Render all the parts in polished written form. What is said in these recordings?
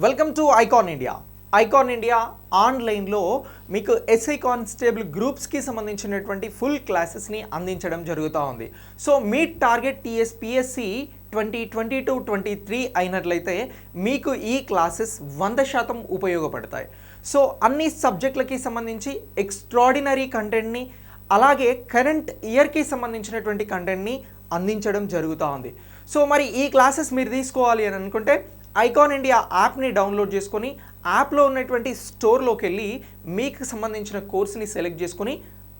Welcome to icon India. Icon India ఆన్లైన్లో మీకు SI constable గ్రూప్స్కి సంబంధించినటువంటి ఫుల్ క్లాసెస్ని అందించడం జరుగుతూ ఉంది. సో మీ టార్గెట్ టీఎస్పీఎస్సి 2022-23 అయినట్లయితే మీకు ఈ క్లాసెస్ 100% ఉపయోగపడతాయి. సో అన్ని సబ్జెక్టులకి సంబంధించి ఎక్స్ట్రాడినరీ కంటెంట్ని అలాగే కరెంట్ ఇయర్కి సంబంధించినటువంటి కంటెంట్ని అందించడం జరుగుతూ ఉంది. సో మరి ఈ క్లాసెస్ మీరు తీసుకోవాలి అని అనుకుంటే ఐకాన్ ఇండియా యాప్ని డౌన్లోడ్ చేసుకొని యాప్లో ఉన్నటువంటి స్టోర్లోకి వెళ్ళి మీకు సంబంధించిన కోర్స్ని సెలెక్ట్ చేసుకొని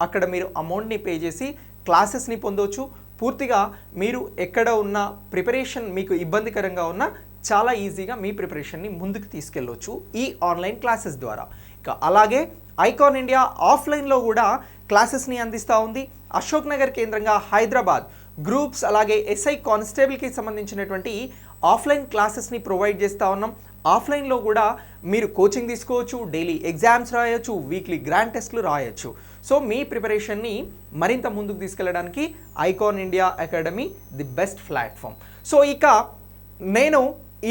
అక్కడ మీరు అమౌంట్ని పే చేసి క్లాసెస్ని పొందవచ్చు. పూర్తిగా మీరు ఎక్కడ ఉన్న ప్రిపరేషన్ మీకు ఇబ్బందికరంగా ఉన్నా చాలా ఈజీగా మీ ప్రిపరేషన్ని ముందుకు తీసుకెళ్ళవచ్చు ఈ ఆన్లైన్ క్లాసెస్ ద్వారా. ఇక అలాగే ఐకాన్ ఇండియా ఆఫ్లైన్లో కూడా క్లాసెస్ని అందిస్తూ ఉంది. అశోక్ నగర్ కేంద్రంగా హైదరాబాద్ గ్రూప్స్ అలాగే ఎస్ఐ కానిస్టేబుల్కి సంబంధించినటువంటి ఆఫ్లైన్ క్లాసెస్ని ప్రొవైడ్ చేస్తూ ఉన్నాం. ఆఫ్లైన్లో కూడా మీరు కోచింగ్ తీసుకోవచ్చు, డైలీ ఎగ్జామ్స్ రాయొచ్చు, వీక్లీ గ్రాండ్ టెస్ట్లు రాయొచ్చు. సో మీ ప్రిపరేషన్ని మరింత ముందుకు తీసుకెళ్ళడానికి icon India academy the best platform. So ఇక నేను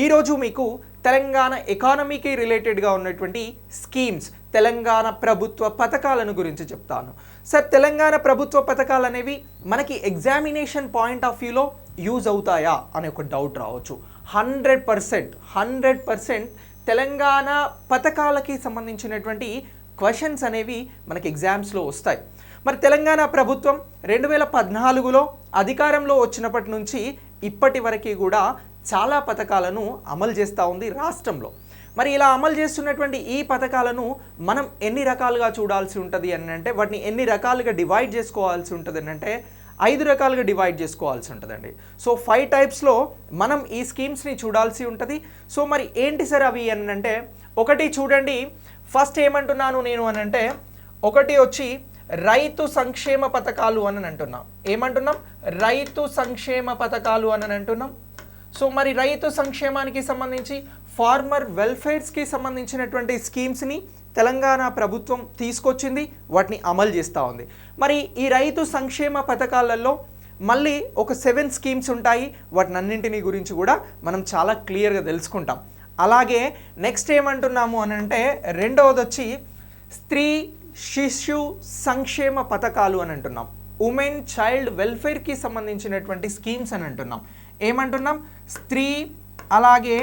ఈరోజు మీకు తెలంగాణ ఎకానమీకి రిలేటెడ్గా ఉన్నటువంటి స్కీమ్స్, తెలంగాణ ప్రభుత్వ పథకాలను గురించి చెప్తాను. సార్, తెలంగాణ ప్రభుత్వ పథకాలు అనేవి మనకి ఎగ్జామినేషన్ పాయింట్ ఆఫ్ వ్యూలో యూజ్ అవుతాయా అనే ఒక డౌట్ రావచ్చు. 100% తెలంగాణ పథకాలకి సంబంధించినటువంటి క్వశ్చన్స్ అనేవి మనకి ఎగ్జామ్స్లో వస్తాయి. మరి తెలంగాణ ప్రభుత్వం 2014లో అధికారంలో వచ్చినప్పటి నుంచి ఇప్పటి వరకు కూడా చాలా పథకాలను అమలు చేస్తూ ఉంది రాష్ట్రంలో. మరి ఇలా అమలు చేస్తున్నటువంటి ఈ పథకాలను మనం ఎన్ని రకాలుగా చూడాల్సి ఉంటుంది అని అంటే, వాటిని ఎన్ని రకాలుగా డివైడ్ చేసుకోవాల్సి ఉంటుంది అని అంటే 5 రకాలుగా డివైడ్ చేసుకోవాల్సి ఉంటుందండి. సో 5 టైప్స్లో మనం ఈ స్కీమ్స్ని చూడాల్సి ఉంటుంది. సో మరి ఏంటి సార్ అవి అని అంటే, ఒకటి చూడండి, ఫస్ట్ ఏమంటున్నాను నేను అని అంటే, ఒకటి వచ్చి రైతు సంక్షేమ పథకాలు అని అంటున్నాం. ఏమంటున్నాం? రైతు సంక్షేమ పథకాలు అని అంటున్నాం. సో మరి రైతు సంక్షేమానికి సంబంధించి ఫార్మర్ వెల్ఫేర్స్కి సంబంధించినటువంటి స్కీమ్స్ని తెలంగాణ ప్రభుత్వం తీసుకొచ్చింది, వాటిని అమలు చేస్తూ ఉంది. మరి ఈ రైతు సంక్షేమ పథకాలలో మళ్ళీ ఒక 7 స్కీమ్స్ ఉంటాయి. వాటిని అన్నింటినీ గురించి కూడా మనం చాలా క్లియర్గా తెలుసుకుంటాం. అలాగే నెక్స్ట్ ఏమంటున్నాము అని అంటే, రెండవది వచ్చి స్త్రీ శిశు సంక్షేమ పథకాలు అని అంటున్నాం. ఉమెన్ చైల్డ్ వెల్ఫేర్కి సంబంధించినటువంటి స్కీమ్స్ అని అంటున్నాం. ఏమంటున్నాం? స్త్రీ అలాగే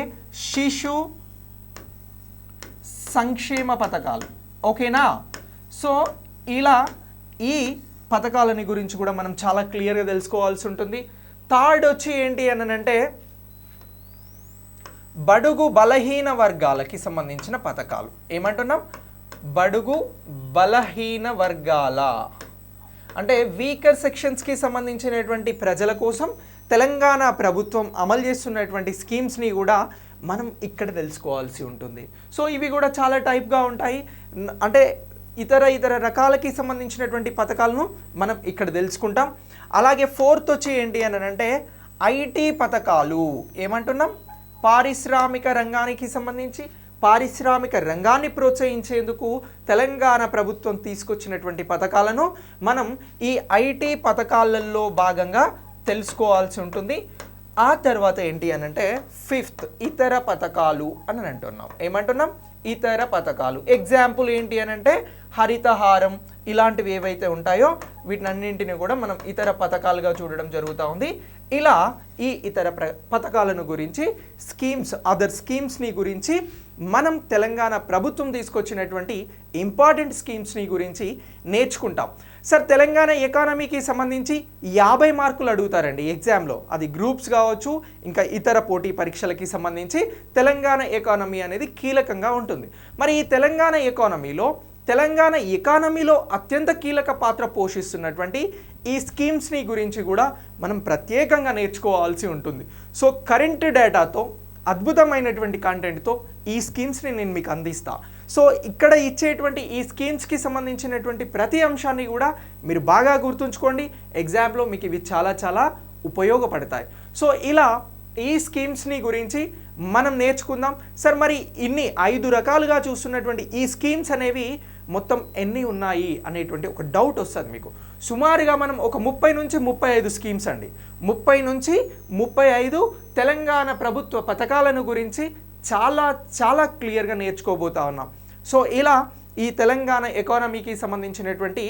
శిశు సంక్షేమ పథకాలు. ఓకేనా? సో ఇలా ఈ పథకాలని గురించి కూడా మనం చాలా క్లియర్గా తెలుసుకోవాల్సి ఉంటుంది. థర్డ్ వచ్చి ఏంటి అని అంటే, బడుగు బలహీన వర్గాలకి సంబంధించిన పథకాలు. ఏమంటున్నాం? బడుగు బలహీన వర్గాల అంటే వీకర్ సెక్షన్స్కి సంబంధించినటువంటి ప్రజల కోసం తెలంగాణ ప్రభుత్వం అమలు చేస్తున్నటువంటి స్కీమ్స్ని కూడా మనం ఇక్కడ తెలుసుకోవాల్సి ఉంటుంది. సో ఇవి కూడా చాలా టైప్గా ఉంటాయి. అంటే ఇతర రకాలకి సంబంధించినటువంటి పథకాలను మనం ఇక్కడ తెలుసుకుంటాం. అలాగే ఫోర్త్ వచ్చి ఏంటి అని అంటే, ఐటీ పథకాలు. ఏమంటున్నాం? పారిశ్రామిక రంగానికి సంబంధించి పారిశ్రామిక రంగాన్ని ప్రోత్సహించేందుకు తెలంగాణ ప్రభుత్వం తీసుకొచ్చినటువంటి పథకాలను మనం ఈ ఐటీ పథకాలలో భాగంగా తెలుసుకోవాల్సి ఉంటుంది. ఆ తర్వాత ఏంటి అని అంటే, ఫిఫ్త్ ఇతర పథకాలు అని అంటున్నాం. ఏమంటున్నాం? ఇతర పథకాలు. ఎగ్జాంపుల్ ఏంటి అని అంటే, హరితహారం ఇలాంటివి ఏవైతే ఉంటాయో వీటినన్నింటినీ కూడా మనం ఇతర పథకాలుగా చూడడం జరుగుతూ ఉంది. ఇలా ఈ ఇతర పథకాలను గురించి అదర్ స్కీమ్స్ని గురించి మనం తెలంగాణ ప్రభుత్వం తీసుకొచ్చినటువంటి ఇంపార్టెంట్ స్కీమ్స్ని గురించి నేర్చుకుంటాం. సార్, తెలంగాణ ఎకానమీకి సంబంధించి 50 మార్కులు అడుగుతారండి ఎగ్జామ్లో. అది గ్రూప్స్ కావచ్చు, ఇంకా ఇతర పోటీ పరీక్షలకి సంబంధించి తెలంగాణ ఎకానమీ అనేది కీలకంగా ఉంటుంది. మరి ఈ తెలంగాణ ఎకానమీలో అత్యంత కీలక పాత్ర పోషిస్తున్నటువంటి ఈ స్కీమ్స్ని గురించి కూడా మనం ప్రత్యేకంగా నేర్చుకోవాల్సి ఉంటుంది. సో కరెంట్ డేటాతో అద్భుతమైనటువంటి కంటెంట్తో ఈ స్కీమ్స్ని నేను మీకు అందిస్తా. సో ఇక్కడ ఇచ్చేటువంటి ఈ స్కీమ్స్కి సంబంధించినటువంటి ప్రతి అంశాన్ని కూడా మీరు బాగా గుర్తుంచుకోండి. ఎగ్జామ్లో మీకు ఇవి చాలా చాలా ఉపయోగపడతాయి. సో ఇలా ఈ స్కీమ్స్ని గురించి మనం నేర్చుకుందాం. సార్, మరి ఇన్ని 5 రకాలుగా చూస్తున్నటువంటి ఈ స్కీమ్స్ అనేవి మొత్తం ఎన్ని ఉన్నాయి అనేటువంటి ఒక డౌట్ వస్తుంది మీకు. సుమారుగా మనం ఒక 30 నుంచి 35 స్కీమ్స్ అండి, 30 నుంచి 35 తెలంగాణ ప్రభుత్వ పథకాలను గురించి చాలా చాలా క్లియర్గా నేర్చుకోబోతా ఉన్నాం. సో ఇలా ఈ తెలంగాణ ఎకానమీకి సంబంధించినటువంటి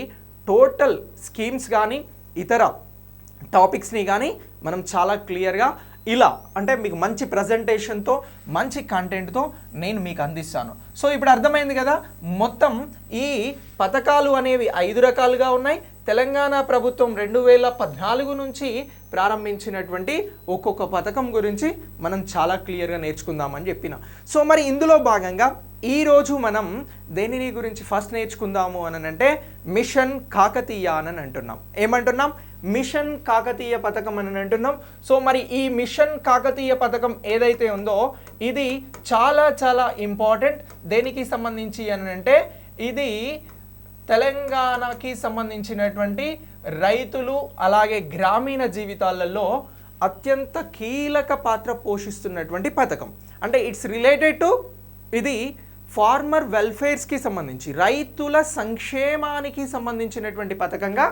టోటల్ స్కీమ్స్ కానీ ఇతర టాపిక్స్ని కానీ మనం చాలా క్లియర్గా ఇలా అంటే మీకు మంచి ప్రజెంటేషన్తో మంచి కంటెంట్తో నేను మీకు అందిస్తాను. సో ఇప్పుడు అర్థమైంది కదా, మొత్తం ఈ పథకాలు అనేవి 5 రకాలుగా ఉన్నాయి. తెలంగాణ ప్రభుత్వం 2014 నుంచి ప్రారంభించినటువంటి ఒక్కొక్క పథకం గురించి మనం చాలా క్లియర్గా నేర్చుకుందామని చెప్పిన. సో మరి ఇందులో భాగంగా ఈరోజు మనం దేనిని గురించి ఫస్ట్ నేర్చుకుందాము అని అంటే మిషన్ కాకతీయ అని అంటున్నాం. ఏమంటున్నాం? మిషన్ కాకతీయ పథకం అని అంటున్నాం. సో మరి ఈ మిషన్ కాకతీయ పథకం ఏదైతే ఉందో ఇది చాలా చాలా ఇంపార్టెంట్. దేనికి సంబంధించి అని అంటే ఇది తెలంగాణకి సంబంధించినటువంటి రైతులు అలాగే గ్రామీణ జీవితాలలో అత్యంత కీలక పాత్ర పోషిస్తున్నటువంటి పథకం. అంటే ఇట్స్ రిలేటెడ్ టు ఇది ఫార్మర్ వెల్ఫేర్స్కి సంబంధించి రైతుల సంక్షేమానికి సంబంధించినటువంటి పథకంగా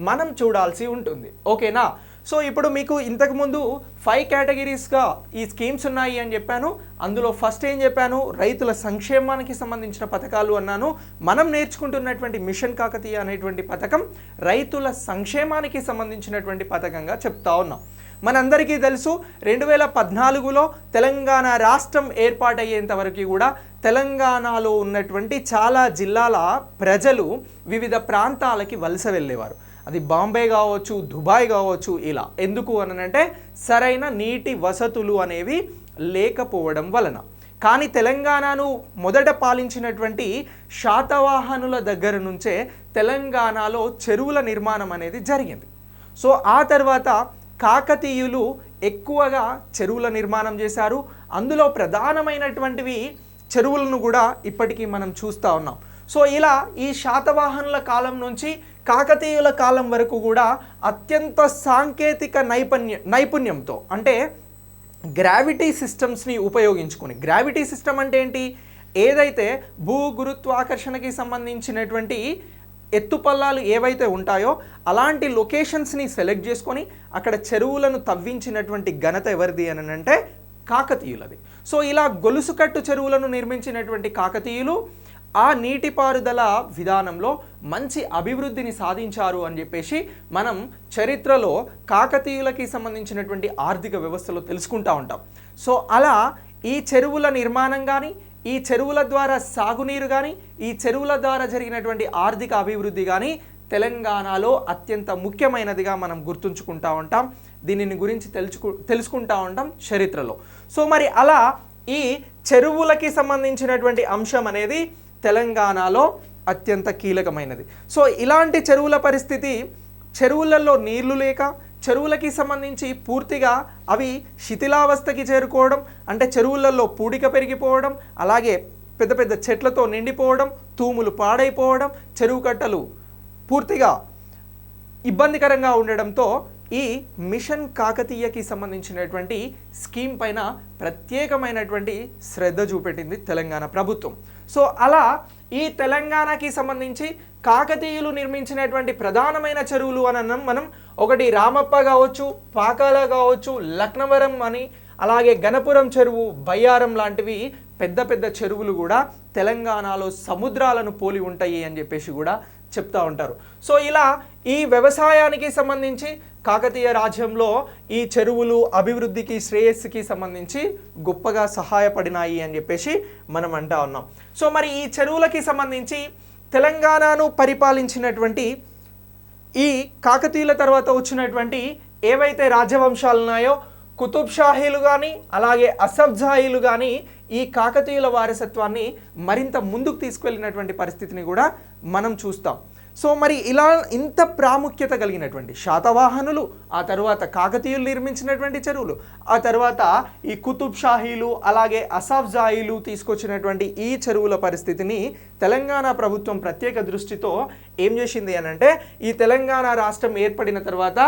మనం చూడాల్సి ఉంటుంది. ఓకేనా? సో ఇప్పుడు మీకు ఇంతకుముందు 5 కేటగిరీస్గా ఈ స్కీమ్స్ ఉన్నాయి అని చెప్పాను. అందులో ఫస్ట్ ఏం చెప్పాను? రైతుల సంక్షేమానికి సంబంధించిన పథకాలు అన్నాను. మనం నేర్చుకుంటున్నటువంటి మిషన్ కాకతీయ అనేటువంటి పథకం రైతుల సంక్షేమానికి సంబంధించినటువంటి పథకంగా చెప్తా ఉన్నాం. మనందరికీ తెలుసు 2014లో తెలంగాణ రాష్ట్రం ఏర్పాటయ్యేంత వరకు కూడా తెలంగాణలో ఉన్నటువంటి చాలా జిల్లాల ప్రజలు వివిధ ప్రాంతాలకి వలస వెళ్ళేవారు. అది బాంబే కావచ్చు, దుబాయ్ కావచ్చు. ఇలా ఎందుకు అనంటే సరైన నీటి వసతులు అనేవి లేకపోవడం వలన. కానీ తెలంగాణను మొదట పాలించినటువంటి శాతవాహనుల దగ్గర నుంచే తెలంగాణలో చెరువుల నిర్మాణం అనేది జరిగింది. సో ఆ తర్వాత కాకతీయులు ఎక్కువగా చెరువుల నిర్మాణం చేశారు. అందులో ప్రధానమైనటువంటివి చెరువులను కూడా ఇప్పటికీ మనం చూస్తూ ఉన్నాం. సో ఇలా ఈ శాతవాహనుల కాలం నుంచి కాకతీయుల కాలం వరకు కూడా అత్యంత సాంకేతిక నైపుణ్యంతో అంటే గ్రావిటీ సిస్టమ్స్ని ఉపయోగించుకొని, గ్రావిటీ సిస్టమ్ అంటే ఏంటి? ఏదైతే భూగురుత్వాకర్షణకి సంబంధించినటువంటి ఎత్తుపల్లాలు ఏవైతే ఉంటాయో అలాంటి లొకేషన్స్ని సెలెక్ట్ చేసుకొని అక్కడ చెరువులను తవ్వించినటువంటి ఘనత ఎవరిది అని అంటే కాకతీయులది. సో ఇలా గొలుసుకట్టు చెరువులను నిర్మించినటువంటి కాకతీయులు ఆ నీటిపారుదల విధానంలో మంచి అభివృద్ధిని సాధించారు అని చెప్పేసి మనం చరిత్రలో కాకతీయులకి సంబంధించినటువంటి ఆర్థిక వ్యవస్థలో తెలుసుకుంటూ ఉంటాం. సో అలా ఈ చెరువుల నిర్మాణం కానీ, ఈ చెరువుల ద్వారా సాగునీరు కానీ, ఈ చెరువుల ద్వారా జరిగినటువంటి ఆర్థిక అభివృద్ధి కానీ తెలంగాణలో అత్యంత ముఖ్యమైనదిగా మనం గుర్తుంచుకుంటూ ఉంటాం. దీనిని గురించి తెలుసుకుంటూ ఉంటాం చరిత్రలో. సో మరి అలా ఈ చెరువులకి సంబంధించినటువంటి అంశం అనేది తెలంగాణలో అత్యంత కీలకమైనది. సో ఇలాంటి చెరువుల పరిస్థితి, చెరువులలో నీళ్లు లేక చెరువులకి సంబంధించి పూర్తిగా అవి శిథిలావస్థకి చేరుకోవడం, అంటే చెరువులలో పూడిక పెరిగిపోవడం, అలాగే పెద్ద పెద్ద చెట్లతో నిండిపోవడం, తూములు పాడైపోవడం, చెరువు కట్టలు పూర్తిగా ఇబ్బందికరంగా ఉండడంతో ఈ మిషన్ కాకతీయకి సంబంధించినటువంటి స్కీమ్ పైన ప్రత్యేకమైనటువంటి శ్రద్ధ చూపెట్టింది తెలంగాణ ప్రభుత్వం. సో అలా ఈ తెలంగాణకి సంబంధించి కాకతీయులు నిర్మించినటువంటి ప్రధానమైన చెరువులు అని అన్నాం మనం. ఒకటి రామప్ప కావచ్చు, పాకాల కావచ్చు, లక్నవరం అని, అలాగే గణపురం చెరువు, బయ్యారం లాంటివి పెద్ద పెద్ద చెరువులు కూడా తెలంగాణలో సముద్రాలను పోలి ఉంటాయి అని చెప్పేసి కూడా చెప్తూ ఉంటారు. సో ఇలా ఈ వ్యవసాయానికి సంబంధించి కాకతీయ రాజ్యంలో ఈ చెరువులు అభివృద్ధికి, శ్రేయస్సుకి సంబంధించి గొప్పగా సహాయపడినాయి అని చెప్పేసి మనం అంటా ఉన్నాం. సో మరి ఈ చెరువులకి సంబంధించి తెలంగాణను పరిపాలించినటువంటి ఈ కాకతీయుల తర్వాత వచ్చినటువంటి ఏవైతే రాజవంశాలు ఉన్నాయో కుతుబ్ షాహీలు కానీ అలాగే అసఫ్ జాహీలు కానీ ఈ కాకతీయుల వారసత్వాన్ని మరింత ముందుకు తీసుకువెళ్ళినటువంటి పరిస్థితిని కూడా మనం చూస్తాం. సో మరి ఇలా ఇంత ప్రాముఖ్యత కలిగినటువంటి శాతవాహనులు, ఆ తర్వాత కాకతీయులు నిర్మించినటువంటి చెరువులు, ఆ తర్వాత ఈ కుతుబ్ షాహీలు అలాగే అసఫ్ జాహీలు తీసుకొచ్చినటువంటి ఈ చెరువుల పరిస్థితిని తెలంగాణ ప్రభుత్వం ప్రత్యేక దృష్టితో ఏం చేసింది అని అంటే ఈ తెలంగాణ రాష్ట్రం ఏర్పడిన తర్వాత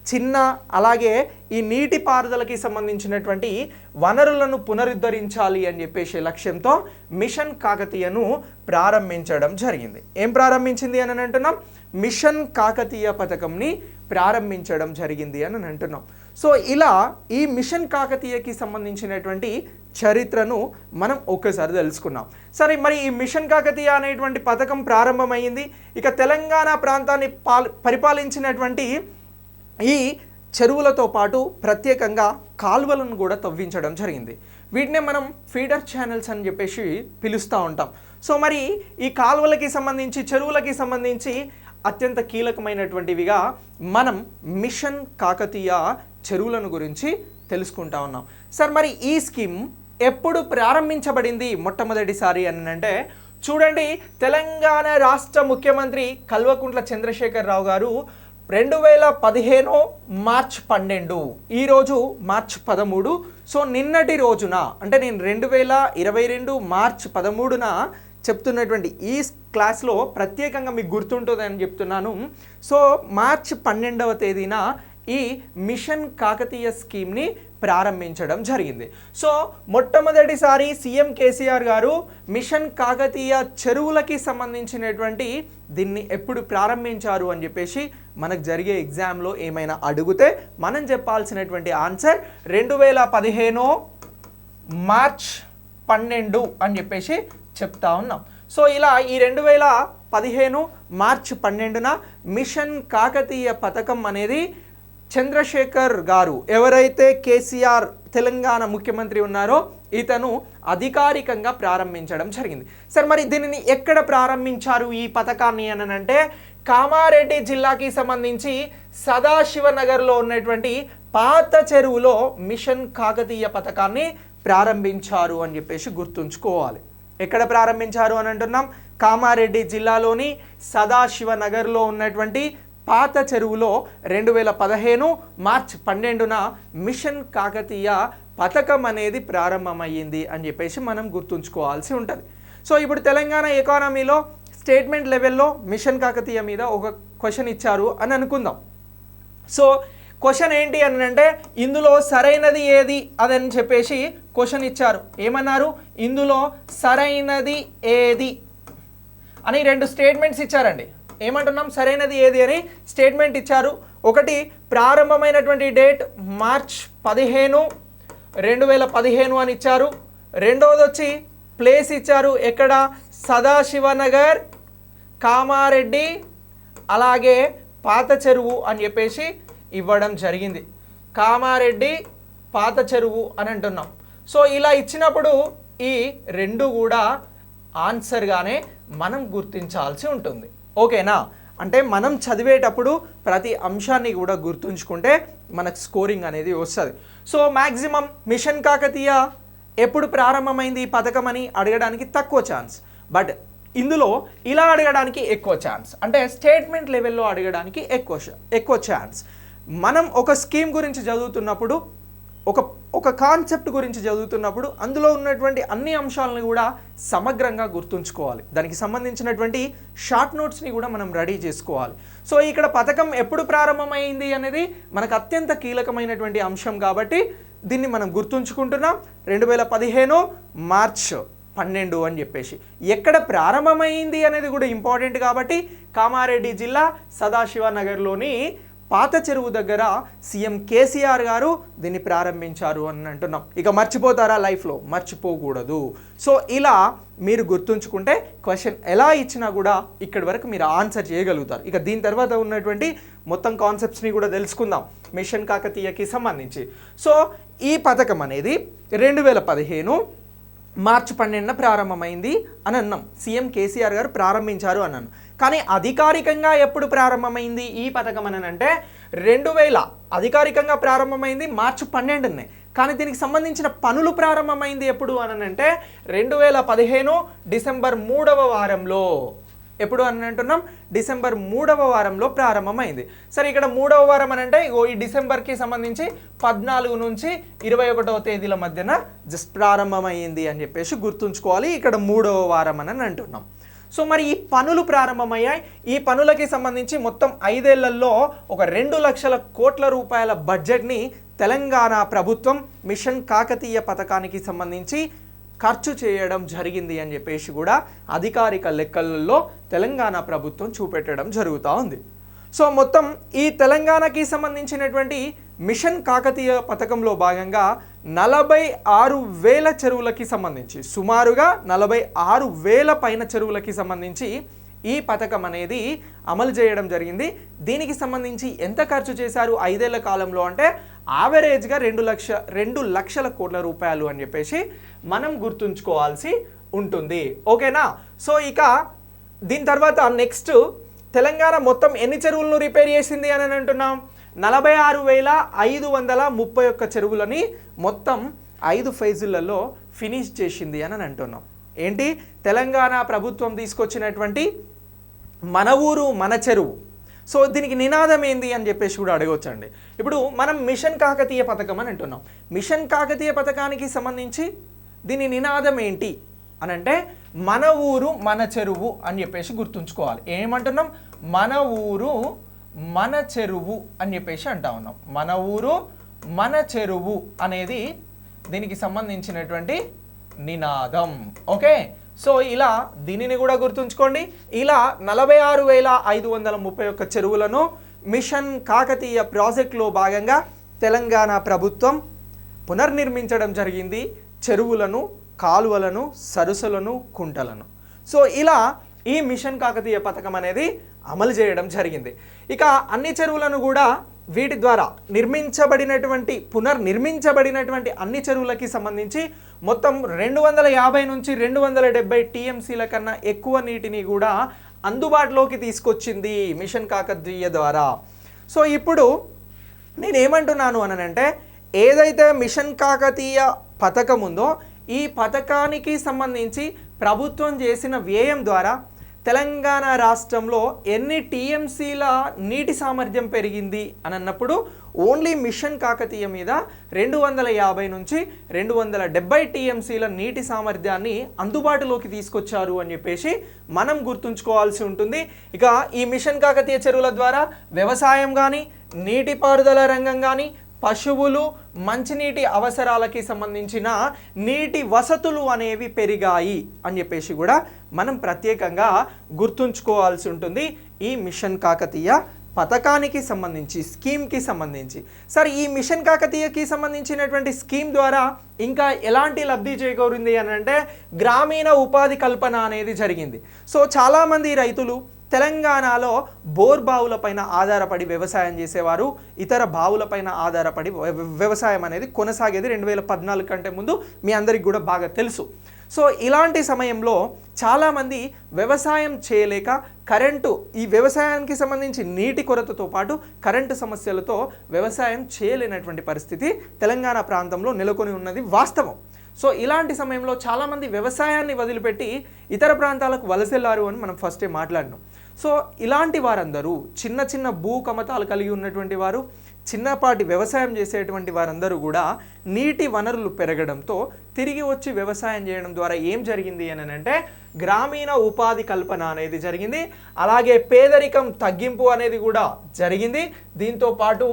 చిన్న అలాగే ఈ నీటి పారుదలకి సంబంధించినటువంటి వనరులను పునరుద్ధరించాలి అని చెప్పేసి లక్ష్యంతో మిషన్ కాకతీయను ప్రారంభించడం జరిగింది. ఏం ప్రారంభించింది అని అంటున్నాం? మిషన్ కాకతీయ పథకంని ప్రారంభించడం జరిగింది అని అంటున్నాం. సో ఇలా ఈ మిషన్ కాకతీయకి సంబంధించినటువంటి చరిత్రను మనం ఒక్కసారి తెలుసుకున్నాం. సరే, మరి ఈ మిషన్ కాకతీయ అనేటువంటి పథకం ప్రారంభమైంది. ఇక తెలంగాణ ప్రాంతాన్ని పరిపాలించినటువంటి ఈ చెరువులతో పాటు ప్రత్యేకంగా కాలువలను కూడా తవ్వించడం జరిగింది. వీటినే మనం ఫీడర్ ఛానల్స్ అని చెప్పేసి పిలుస్తూ ఉంటాం. సో మరి ఈ కాలువలకి సంబంధించి, చెరువులకి సంబంధించి అత్యంత కీలకమైనటువంటివిగా మనం మిషన్ కాకతీయ చెరువులను గురించి తెలుసుకుంటా ఉన్నాం. సార్, మరి ఈ స్కీమ్ ఎప్పుడు ప్రారంభించబడింది మొట్టమొదటిసారి అని అంటే, చూడండి, తెలంగాణ రాష్ట్ర ముఖ్యమంత్రి కల్వకుంట్ల చంద్రశేఖరరావు గారు 2015 మార్చ్ 12, ఈరోజు మార్చ్ 13. సో నిన్నటి రోజున, అంటే నేను 2022 మార్చ్ 13న చెప్తున్నటువంటి ఈ క్లాస్లో ప్రత్యేకంగా మీకు గుర్తుంటుందని చెప్తున్నాను. సో మార్చ్ 12వ తేదీన ఈ మిషన్ కాకతీయ స్కీమ్ని ప్రారంభించడం జరిగింది. సో మొట్టమొదటిసారి సీఎం కేసీఆర్ గారు మిషన్ కాకతీయ చెరువులకి సంబంధించినటువంటి దీన్ని ఎప్పుడు ప్రారంభించారు అని చెప్పేసి మనకు జరిగే ఎగ్జామ్లో ఏమైనా అడిగితే మనం చెప్పాల్సినటువంటి ఆన్సర్ 2015 మార్చ్ 12 అని చెప్పేసి చెప్తా ఉన్నాం. సో ఇలా ఈ 2015 మార్చ్ 12న మిషన్ కాకతీయ పథకం అనేది చంద్రశేఖర్ గారు, ఎవరైతే కేసీఆర్ తెలంగాణ ముఖ్యమంత్రి ఉన్నారో ఇతను అధికారికంగా ప్రారంభించడం జరిగింది. సరే, మరి దీనిని ఎక్కడ ప్రారంభించారు ఈ పథకాన్ని అని అంటే, కామారెడ్డి జిల్లాకి సంబంధించి సదాశివనగర్లో ఉన్నటువంటి పాత చెరువులో మిషన్ కాకతీయ పథకాన్ని ప్రారంభించారు అని చెప్పేసి గుర్తుంచుకోవాలి. ఎక్కడ ప్రారంభించారు అని అంటున్నాం? కామారెడ్డి జిల్లాలోని సదాశివనగర్లో ఉన్నటువంటి పాత చెరువులో 2015 మార్చ్ 12న మిషన్ కాకతీయ పథకం అనేది ప్రారంభమయ్యింది అని చెప్పేసి మనం గుర్తుంచుకోవాల్సి ఉంటుంది. సో ఇప్పుడు తెలంగాణ ఎకానమీలో స్టేట్మెంట్ లెవెల్లో మిషన్ కాకతీయ మీద ఒక క్వశ్చన్ ఇచ్చారు అని అనుకుందాం. సో క్వశ్చన్ ఏంటి అని అంటే, ఇందులో సరైనది ఏది అదని చెప్పేసి క్వశ్చన్ ఇచ్చారు. ఏమన్నారు? ఇందులో సరైనది ఏది అని 2 స్టేట్మెంట్స్ ఇచ్చారండి. ఏమంటున్నాం? సరైనది ఏది అని స్టేట్మెంట్ ఇచ్చారు. ఒకటి, ప్రారంభమైనటువంటి డేట్ మార్చ్ 15, 2015 అని ఇచ్చారు. రెండవది వచ్చి ప్లేస్ ఇచ్చారు. ఎక్కడ? సదాశివనగర్, కామారెడ్డి, అలాగే పాత చెరువు అని చెప్పేసి ఇవ్వడం జరిగింది. కామారెడ్డి, పాత చెరువు అని అంటున్నాం. సో ఇలా ఇచ్చినప్పుడు ఈ 2 కూడా ఆన్సర్గానే మనం గుర్తించాల్సి ఉంటుంది. ఓకేనా? అంటే మనం చదివేటప్పుడు ప్రతి అంశాన్ని కూడా గుర్తుంచుకుంటే మనకు స్కోరింగ్ అనేది వస్తుంది. సో మ్యాక్సిమం మిషన్ కాకతీయ ఎప్పుడు ప్రారంభమైంది ఈ పథకం అని అడగడానికి తక్కువ ఛాన్స్, ఇందులో ఇలా అడగడానికి ఎక్కువ ఛాన్స్, అంటే స్టేట్మెంట్ లెవెల్లో అడగడానికి ఎక్కువ ఛాన్స్. మనం ఒక స్కీమ్ గురించి చదువుతున్నప్పుడు, ఒక కాన్సెప్ట్ గురించి చదువుతున్నప్పుడు అందులో ఉన్నటువంటి అన్ని అంశాలను కూడా సమగ్రంగా గుర్తుంచుకోవాలి. దానికి సంబంధించినటువంటి షార్ట్ నోట్స్ని కూడా మనం రెడీ చేసుకోవాలి. సో ఇక్కడ పథకం ఎప్పుడు ప్రారంభమైంది అనేది మనకు అత్యంత కీలకమైనటువంటి అంశం కాబట్టి దీన్ని మనం గుర్తుంచుకుంటున్నాం. 2015 మార్చ్ 12 అని చెప్పేసి. ఎక్కడ ప్రారంభమైంది అనేది కూడా ఇంపార్టెంట్ కాబట్టి కామారెడ్డి జిల్లా సదాశివనగర్లోని పాత చెరువు దగ్గర సీఎం కేసీఆర్ గారు దీన్ని ప్రారంభించారు అని అంటున్నాం. ఇక మర్చిపోతారా? లైఫ్లో మర్చిపోకూడదు. సో ఇలా మీరు గుర్తుంచుకుంటే క్వశ్చన్ ఎలా ఇచ్చినా కూడా ఇక్కడి వరకు మీరు ఆన్సర్ చేయగలుగుతారు. ఇక దీని తర్వాత ఉన్నటువంటి మొత్తం కాన్సెప్ట్స్ని కూడా తెలుసుకుందాం మిషన్ కాకతీయకి సంబంధించి. సో ఈ పథకం అనేది 2015 మార్చి 12న ప్రారంభమైంది అని అన్నాం. సీఎం కేసీఆర్ గారు ప్రారంభించారు అన్నాను. కానీ అధికారికంగా ఎప్పుడు ప్రారంభమైంది ఈ పథకం అని అంటే 2000 అధికారికంగా ప్రారంభమైంది మార్చి 12నే. కానీ దీనికి సంబంధించిన పనులు ప్రారంభమైంది ఎప్పుడు అని అంటే 2015 డిసెంబర్ 3వ వారంలో. ఎప్పుడు అని అంటున్నాం? డిసెంబర్ 3వ వారంలో ప్రారంభమైంది. సరే, ఇక్కడ 3వ వారం అని అంటే ఈ డిసెంబర్కి సంబంధించి 14 నుంచి 21వ తేదీల మధ్యన జస్ట్ ప్రారంభమైంది అని చెప్పేసి గుర్తుంచుకోవాలి. ఇక్కడ 3వ వారం అని అంటున్నాం. సో మరి ఈ పనులు ప్రారంభమయ్యాయి. ఈ పనులకి సంబంధించి మొత్తం 5 ఏళ్లలో ఒక 2 లక్షల కోట్ల రూపాయల బడ్జెట్ని తెలంగాణ ప్రభుత్వం మిషన్ కాకతీయ పథకానికి సంబంధించి ఖర్చు చేయడం జరిగింది అని చెప్పేసి కూడా అధికారిక లెక్కలలో తెలంగాణ ప్రభుత్వం చూపెట్టడం జరుగుతూ ఉంది. సో మొత్తం ఈ తెలంగాణకి సంబంధించినటువంటి మిషన్ కాకతీయ పథకంలో భాగంగా 46,000 చెరువులకి సంబంధించి సుమారుగా 46,000 పైన చెరువులకి సంబంధించి ఈ పథకం అనేది అమలు చేయడం జరిగింది. దీనికి సంబంధించి ఎంత ఖర్చు చేశారు 5 ఏళ్ల కాలంలో అంటే యావరేజ్గా 2 లక్షల కోట్ల రూపాయలు అని చెప్పేసి మనం గుర్తుంచుకోవాల్సి ఉంటుంది. ఓకేనా? సో ఇక దీని తర్వాత నెక్స్ట్ తెలంగాణ మొత్తం ఎన్ని చెరువులను రిపేర్ చేసింది అని అంటున్నాం? 46,531 చెరువులని మొత్తం 5 ఫేజులలో ఫినిష్ చేసింది అని అంటున్నాం. ఏంటి? తెలంగాణ ప్రభుత్వం తీసుకొచ్చినటువంటి మన ఊరు మన చెరువు. సో దీనికి నినాదం ఏంది అని చెప్పేసి కూడా అడగవచ్చండి. ఇప్పుడు మనం మిషన్ కాకతీయ పథకం అని అంటున్నాం. మిషన్ కాకతీయ పథకానికి సంబంధించి దీని నినాదం ఏంటి అని అంటే మన ఊరు మన చెరువు అని చెప్పేసి గుర్తుంచుకోవాలి. ఏమంటున్నాం? మన ఊరు మన చెరువు అని చెప్పేసి అంటా ఉన్నాం. మన ఊరు మన చెరువు అనేది దీనికి సంబంధించినటువంటి నినాదం. ఓకే, సో ఇలా దీనిని కూడా గుర్తుంచుకోండి. ఇలా 46,531 చెరువులను మిషన్ కాకతీయ ప్రాజెక్టులో భాగంగా తెలంగాణ ప్రభుత్వం పునర్నిర్మించడం జరిగింది. చెరువులను, కాలువలను, సరస్సులను, కుంటలను. సో ఇలా ఈ మిషన్ కాకతీయ పథకం అనేది అమలు చేయడం జరిగింది. ఇక అన్ని చెరువులను కూడా వీటి ద్వారా పునర్నిర్మించబడినటువంటి అన్ని చెరువులకి సంబంధించి మొత్తం 250 నుంచి 270 టీఎంసీల కన్నా ఎక్కువ నీటిని కూడా అందుబాటులోకి తీసుకొచ్చింది మిషన్ కాకతీయ ద్వారా. సో ఇప్పుడు నేనేమంటున్నాను అనంటే ఏదైతే మిషన్ కాకతీయ పథకం ఉందో ఈ పథకానికి సంబంధించి ప్రభుత్వం చేసిన వ్యయం ద్వారా తెలంగాణ రాష్ట్రంలో ఎన్ని టీఎంసీల నీటి సామర్థ్యం పెరిగింది అని అన్నప్పుడు ఓన్లీ మిషన్ కాకతీయ మీద 250 నుంచి 270 టీఎంసీల నీటి సామర్థ్యాన్ని అందుబాటులోకి తీసుకొచ్చారు అని చెప్పేసి మనం గుర్తుంచుకోవాల్సి ఉంటుంది. ఇక ఈ మిషన్ కాకతీయ చెరువుల ద్వారా వ్యవసాయం కానీ, నీటిపారుదల రంగం కానీ, పశువులు, మంచినీటి అవసరాలకి సంబంధించిన నీటి వసతులు అనేవి పెరిగాయి అని చెప్పేసి కూడా మనం ప్రత్యేకంగా గుర్తుంచుకోవాల్సి ఉంటుంది ఈ మిషన్ కాకతీయ పథకానికి సంబంధించి, స్కీమ్కి సంబంధించి. సరే, ఈ మిషన్ కాకతీయకి సంబంధించినటువంటి స్కీమ్ ద్వారా ఇంకా ఎలాంటి లబ్ధి చేకూరింది అని అంటే గ్రామీణ ఉపాధి కల్పన అనేది జరిగింది. సో చాలామంది రైతులు తెలంగాణలో బోర్ బావులపైన ఆధారపడి వ్యవసాయం చేసేవారు. ఇతర బావులపైన ఆధారపడి వ్యవసాయం అనేది కొనసాగేది 2014 కంటే ముందు మీ అందరికి కూడా బాగా తెలుసు. సో ఇలాంటి సమయంలో చాలామంది వ్యవసాయం చేయలేక ఈ వ్యవసాయానికి సంబంధించి నీటి కొరతతో పాటు కరెంటు సమస్యలతో వ్యవసాయం చేయలేనటువంటి పరిస్థితి తెలంగాణ ప్రాంతంలో నెలకొని ఉన్నది వాస్తవం. సో ఇలాంటి సమయంలో చాలామంది వ్యవసాయాన్ని వదిలిపెట్టి ఇతర ప్రాంతాలకు వలసెళ్లారు అని మనం ఫస్టే మాట్లాడినాం. సో ఇలాంటి వారందరూ చిన్న చిన్న భూ కమతాలు కలిగి ఉన్నటువంటి వారు, చిన్నపాటి వ్యవసాయం చేసేటువంటి వారందరూ కూడా నీటి వనరులు పెరగడంతో తిరిగి వచ్చి వ్యవసాయం చేయడం ద్వారా ఏం జరిగింది అని అంటే గ్రామీణ ఉపాధి కల్పన అనేది జరిగింది. అలాగే పేదరికం తగ్గింపు అనేది కూడా జరిగింది. దీంతో పాటు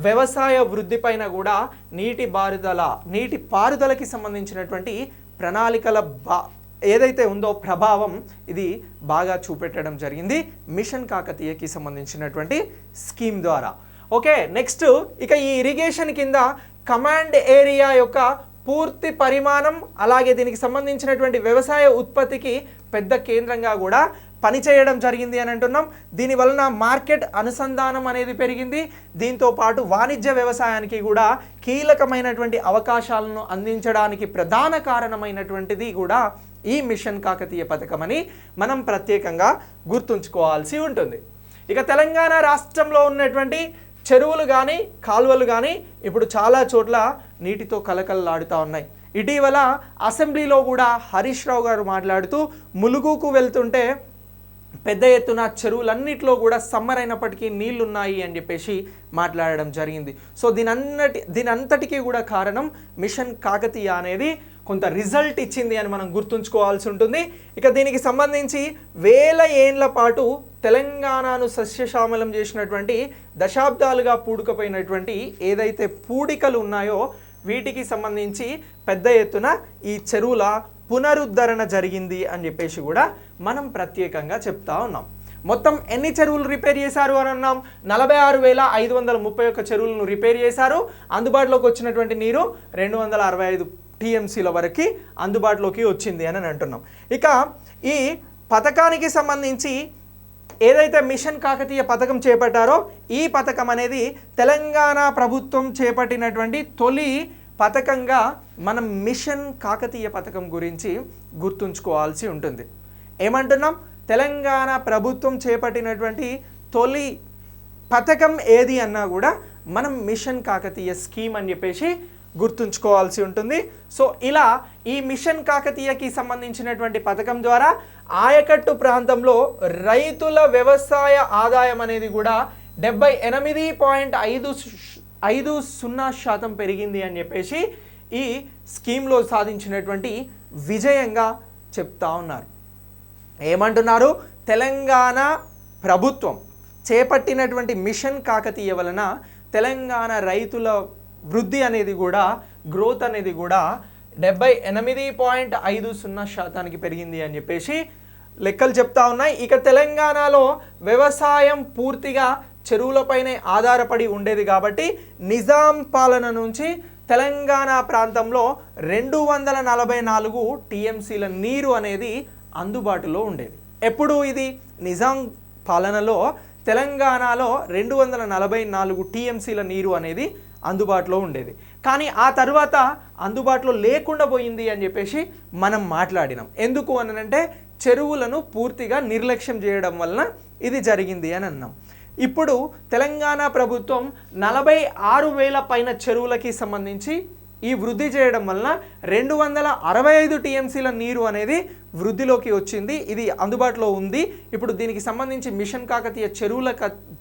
వ్యవసాయ వృద్ధి పైన కూడా నీటి పారుదలకి సంబంధించినటువంటి ప్రణాళికల ఏదైతే ఉందో ప్రభావం ఇది బాగా చూపెట్టడం జరిగింది మిషన్ కాకతీయకి సంబంధించినటువంటి స్కీమ్ ద్వారా. ఓకే, నెక్స్ట్ ఇక ఈ ఇరిగేషన్ కింద కమాండ్ ఏరియా యొక్క పూర్తి పరిమాణం, అలాగే దీనికి సంబంధించినటువంటి వ్యవసాయ ఉత్పత్తికి పెద్ద కేంద్రంగా కూడా పనిచేయడం జరిగింది అని అంటున్నాం. దీనివలన మార్కెట్ అనుసంధానం అనేది పెరిగింది. దీంతో పాటు వాణిజ్య వ్యవసాయానికి కూడా కీలకమైనటువంటి అవకాశాలను అందించడానికి ప్రధాన కారణమైనటువంటిది కూడా ఈ మిషన్ కాకతీయ పథకం అని మనం ప్రత్యేకంగా గుర్తుంచుకోవాల్సి ఉంటుంది. ఇక తెలంగాణ రాష్ట్రంలో ఉన్నటువంటి చెరువులు కానీ, కాలువలు కానీ ఇప్పుడు చాలా చోట్ల నీటితో కలకలలాడుతూ ఉన్నాయి. ఇటీవల అసెంబ్లీలో కూడా హరీష్ రావు గారు మాట్లాడుతూ ములుగుకు వెళ్తుంటే పెద్ద ఎత్తున చెరువులన్నిటిలో కూడా సమ్మర్ అయినప్పటికీ నీళ్లున్నాయి అని చెప్పేసి మాట్లాడడం జరిగింది. సో దీనంతటికీ కూడా కారణం మిషన్ కాకతీయ అనేది కొంత రిజల్ట్ ఇచ్చింది అని మనం గుర్తుంచుకోవాల్సి ఉంటుంది. ఇక దీనికి సంబంధించి 1000 ఏళ్ల పాటు తెలంగాణను సస్యశ్యామలం చేసినటువంటి దశాబ్దాలుగా పూడుకుపోయినటువంటి ఏదైతే పూడికలు ఉన్నాయో వీటికి సంబంధించి పెద్ద ఎత్తున ఈ చెరువుల పునరుద్ధరణ జరిగింది అని చెప్పేసి కూడా మనం ప్రత్యేకంగా చెప్తా ఉన్నాం. మొత్తం ఎన్ని చెరువులు రిపేర్ చేశారు అని అన్నాం? 46,531 చెరువులను రిపేర్ చేశారు. అందుబాటులోకి వచ్చినటువంటి నీరు 265 టీఎంసీల వరకు అందుబాటులోకి వచ్చింది అని అంటున్నాం. ఇక ఈ పథకానికి సంబంధించి ఏదైతే మిషన్ కాకతీయ పథకం చేపట్టారో ఈ పథకం అనేది తెలంగాణ ప్రభుత్వం చేపట్టినటువంటి తొలి పథకంగా మనం మిషన్ కాకతీయ పథకం గురించి గుర్తుంచుకోవాల్సి ఉంటుంది. ఏమంటున్నాం? తెలంగాణ ప్రభుత్వం చేపట్టినటువంటి తొలి పథకం ఏది అన్నా కూడా మనం మిషన్ కాకతీయ స్కీమ్ అని చెప్పేసి గుర్తుంచుకోవాల్సి ఉంటుంది. సో ఇలా ఈ మిషన్ కాకతీయకి సంబంధించినటువంటి పథకం ద్వారా ఆయకట్టు ప్రాంతంలో రైతుల వ్యవసాయ ఆదాయం అనేది కూడా 78.50% పెరిగింది అని చెప్పేసి ఈ స్కీమ్లో సాధించినటువంటి విజయంగా చెప్తా ఉన్నారు. ఏమంటున్నారు? తెలంగాణ ప్రభుత్వం చేపట్టినటువంటి మిషన్ కాకతీయ వలన తెలంగాణ రైతుల వృద్ధి అనేది కూడా గ్రోత్ అనేది కూడా 78.50% పెరిగింది అని చెప్పేసి లెక్కలు చెప్తా ఉన్నాయి. ఇక తెలంగాణలో వ్యవసాయం పూర్తిగా చెరువులపైనే ఆధారపడి ఉండేది కాబట్టి నిజాం పాలన నుంచి తెలంగాణ ప్రాంతంలో 244 టీఎంసీల నీరు అనేది అందుబాటులో ఉండేది. ఎప్పుడు ఇది నిజాం పాలనలో తెలంగాణలో 244 టీఎంసీల నీరు అనేది అందుబాటులో ఉండేది. కానీ ఆ తర్వాత అందుబాటులో లేకుండా పోయింది అని చెప్పేసి మనం మాట్లాడినాం. ఎందుకు అనంటే చెరువులను పూర్తిగా నిర్లక్ష్యం చేయడం వలన ఇది జరిగింది అని అన్నాం. ఇప్పుడు తెలంగాణ ప్రభుత్వం 46,000 పైన చెరువులకి సంబంధించి ఈ వృద్ధి చేయడం వలన 265 టీఎంసీల నీరు అనేది వృద్ధిలోకి వచ్చింది. ఇది అందుబాటులో ఉంది. ఇప్పుడు దీనికి సంబంధించి మిషన్ కాకతీయ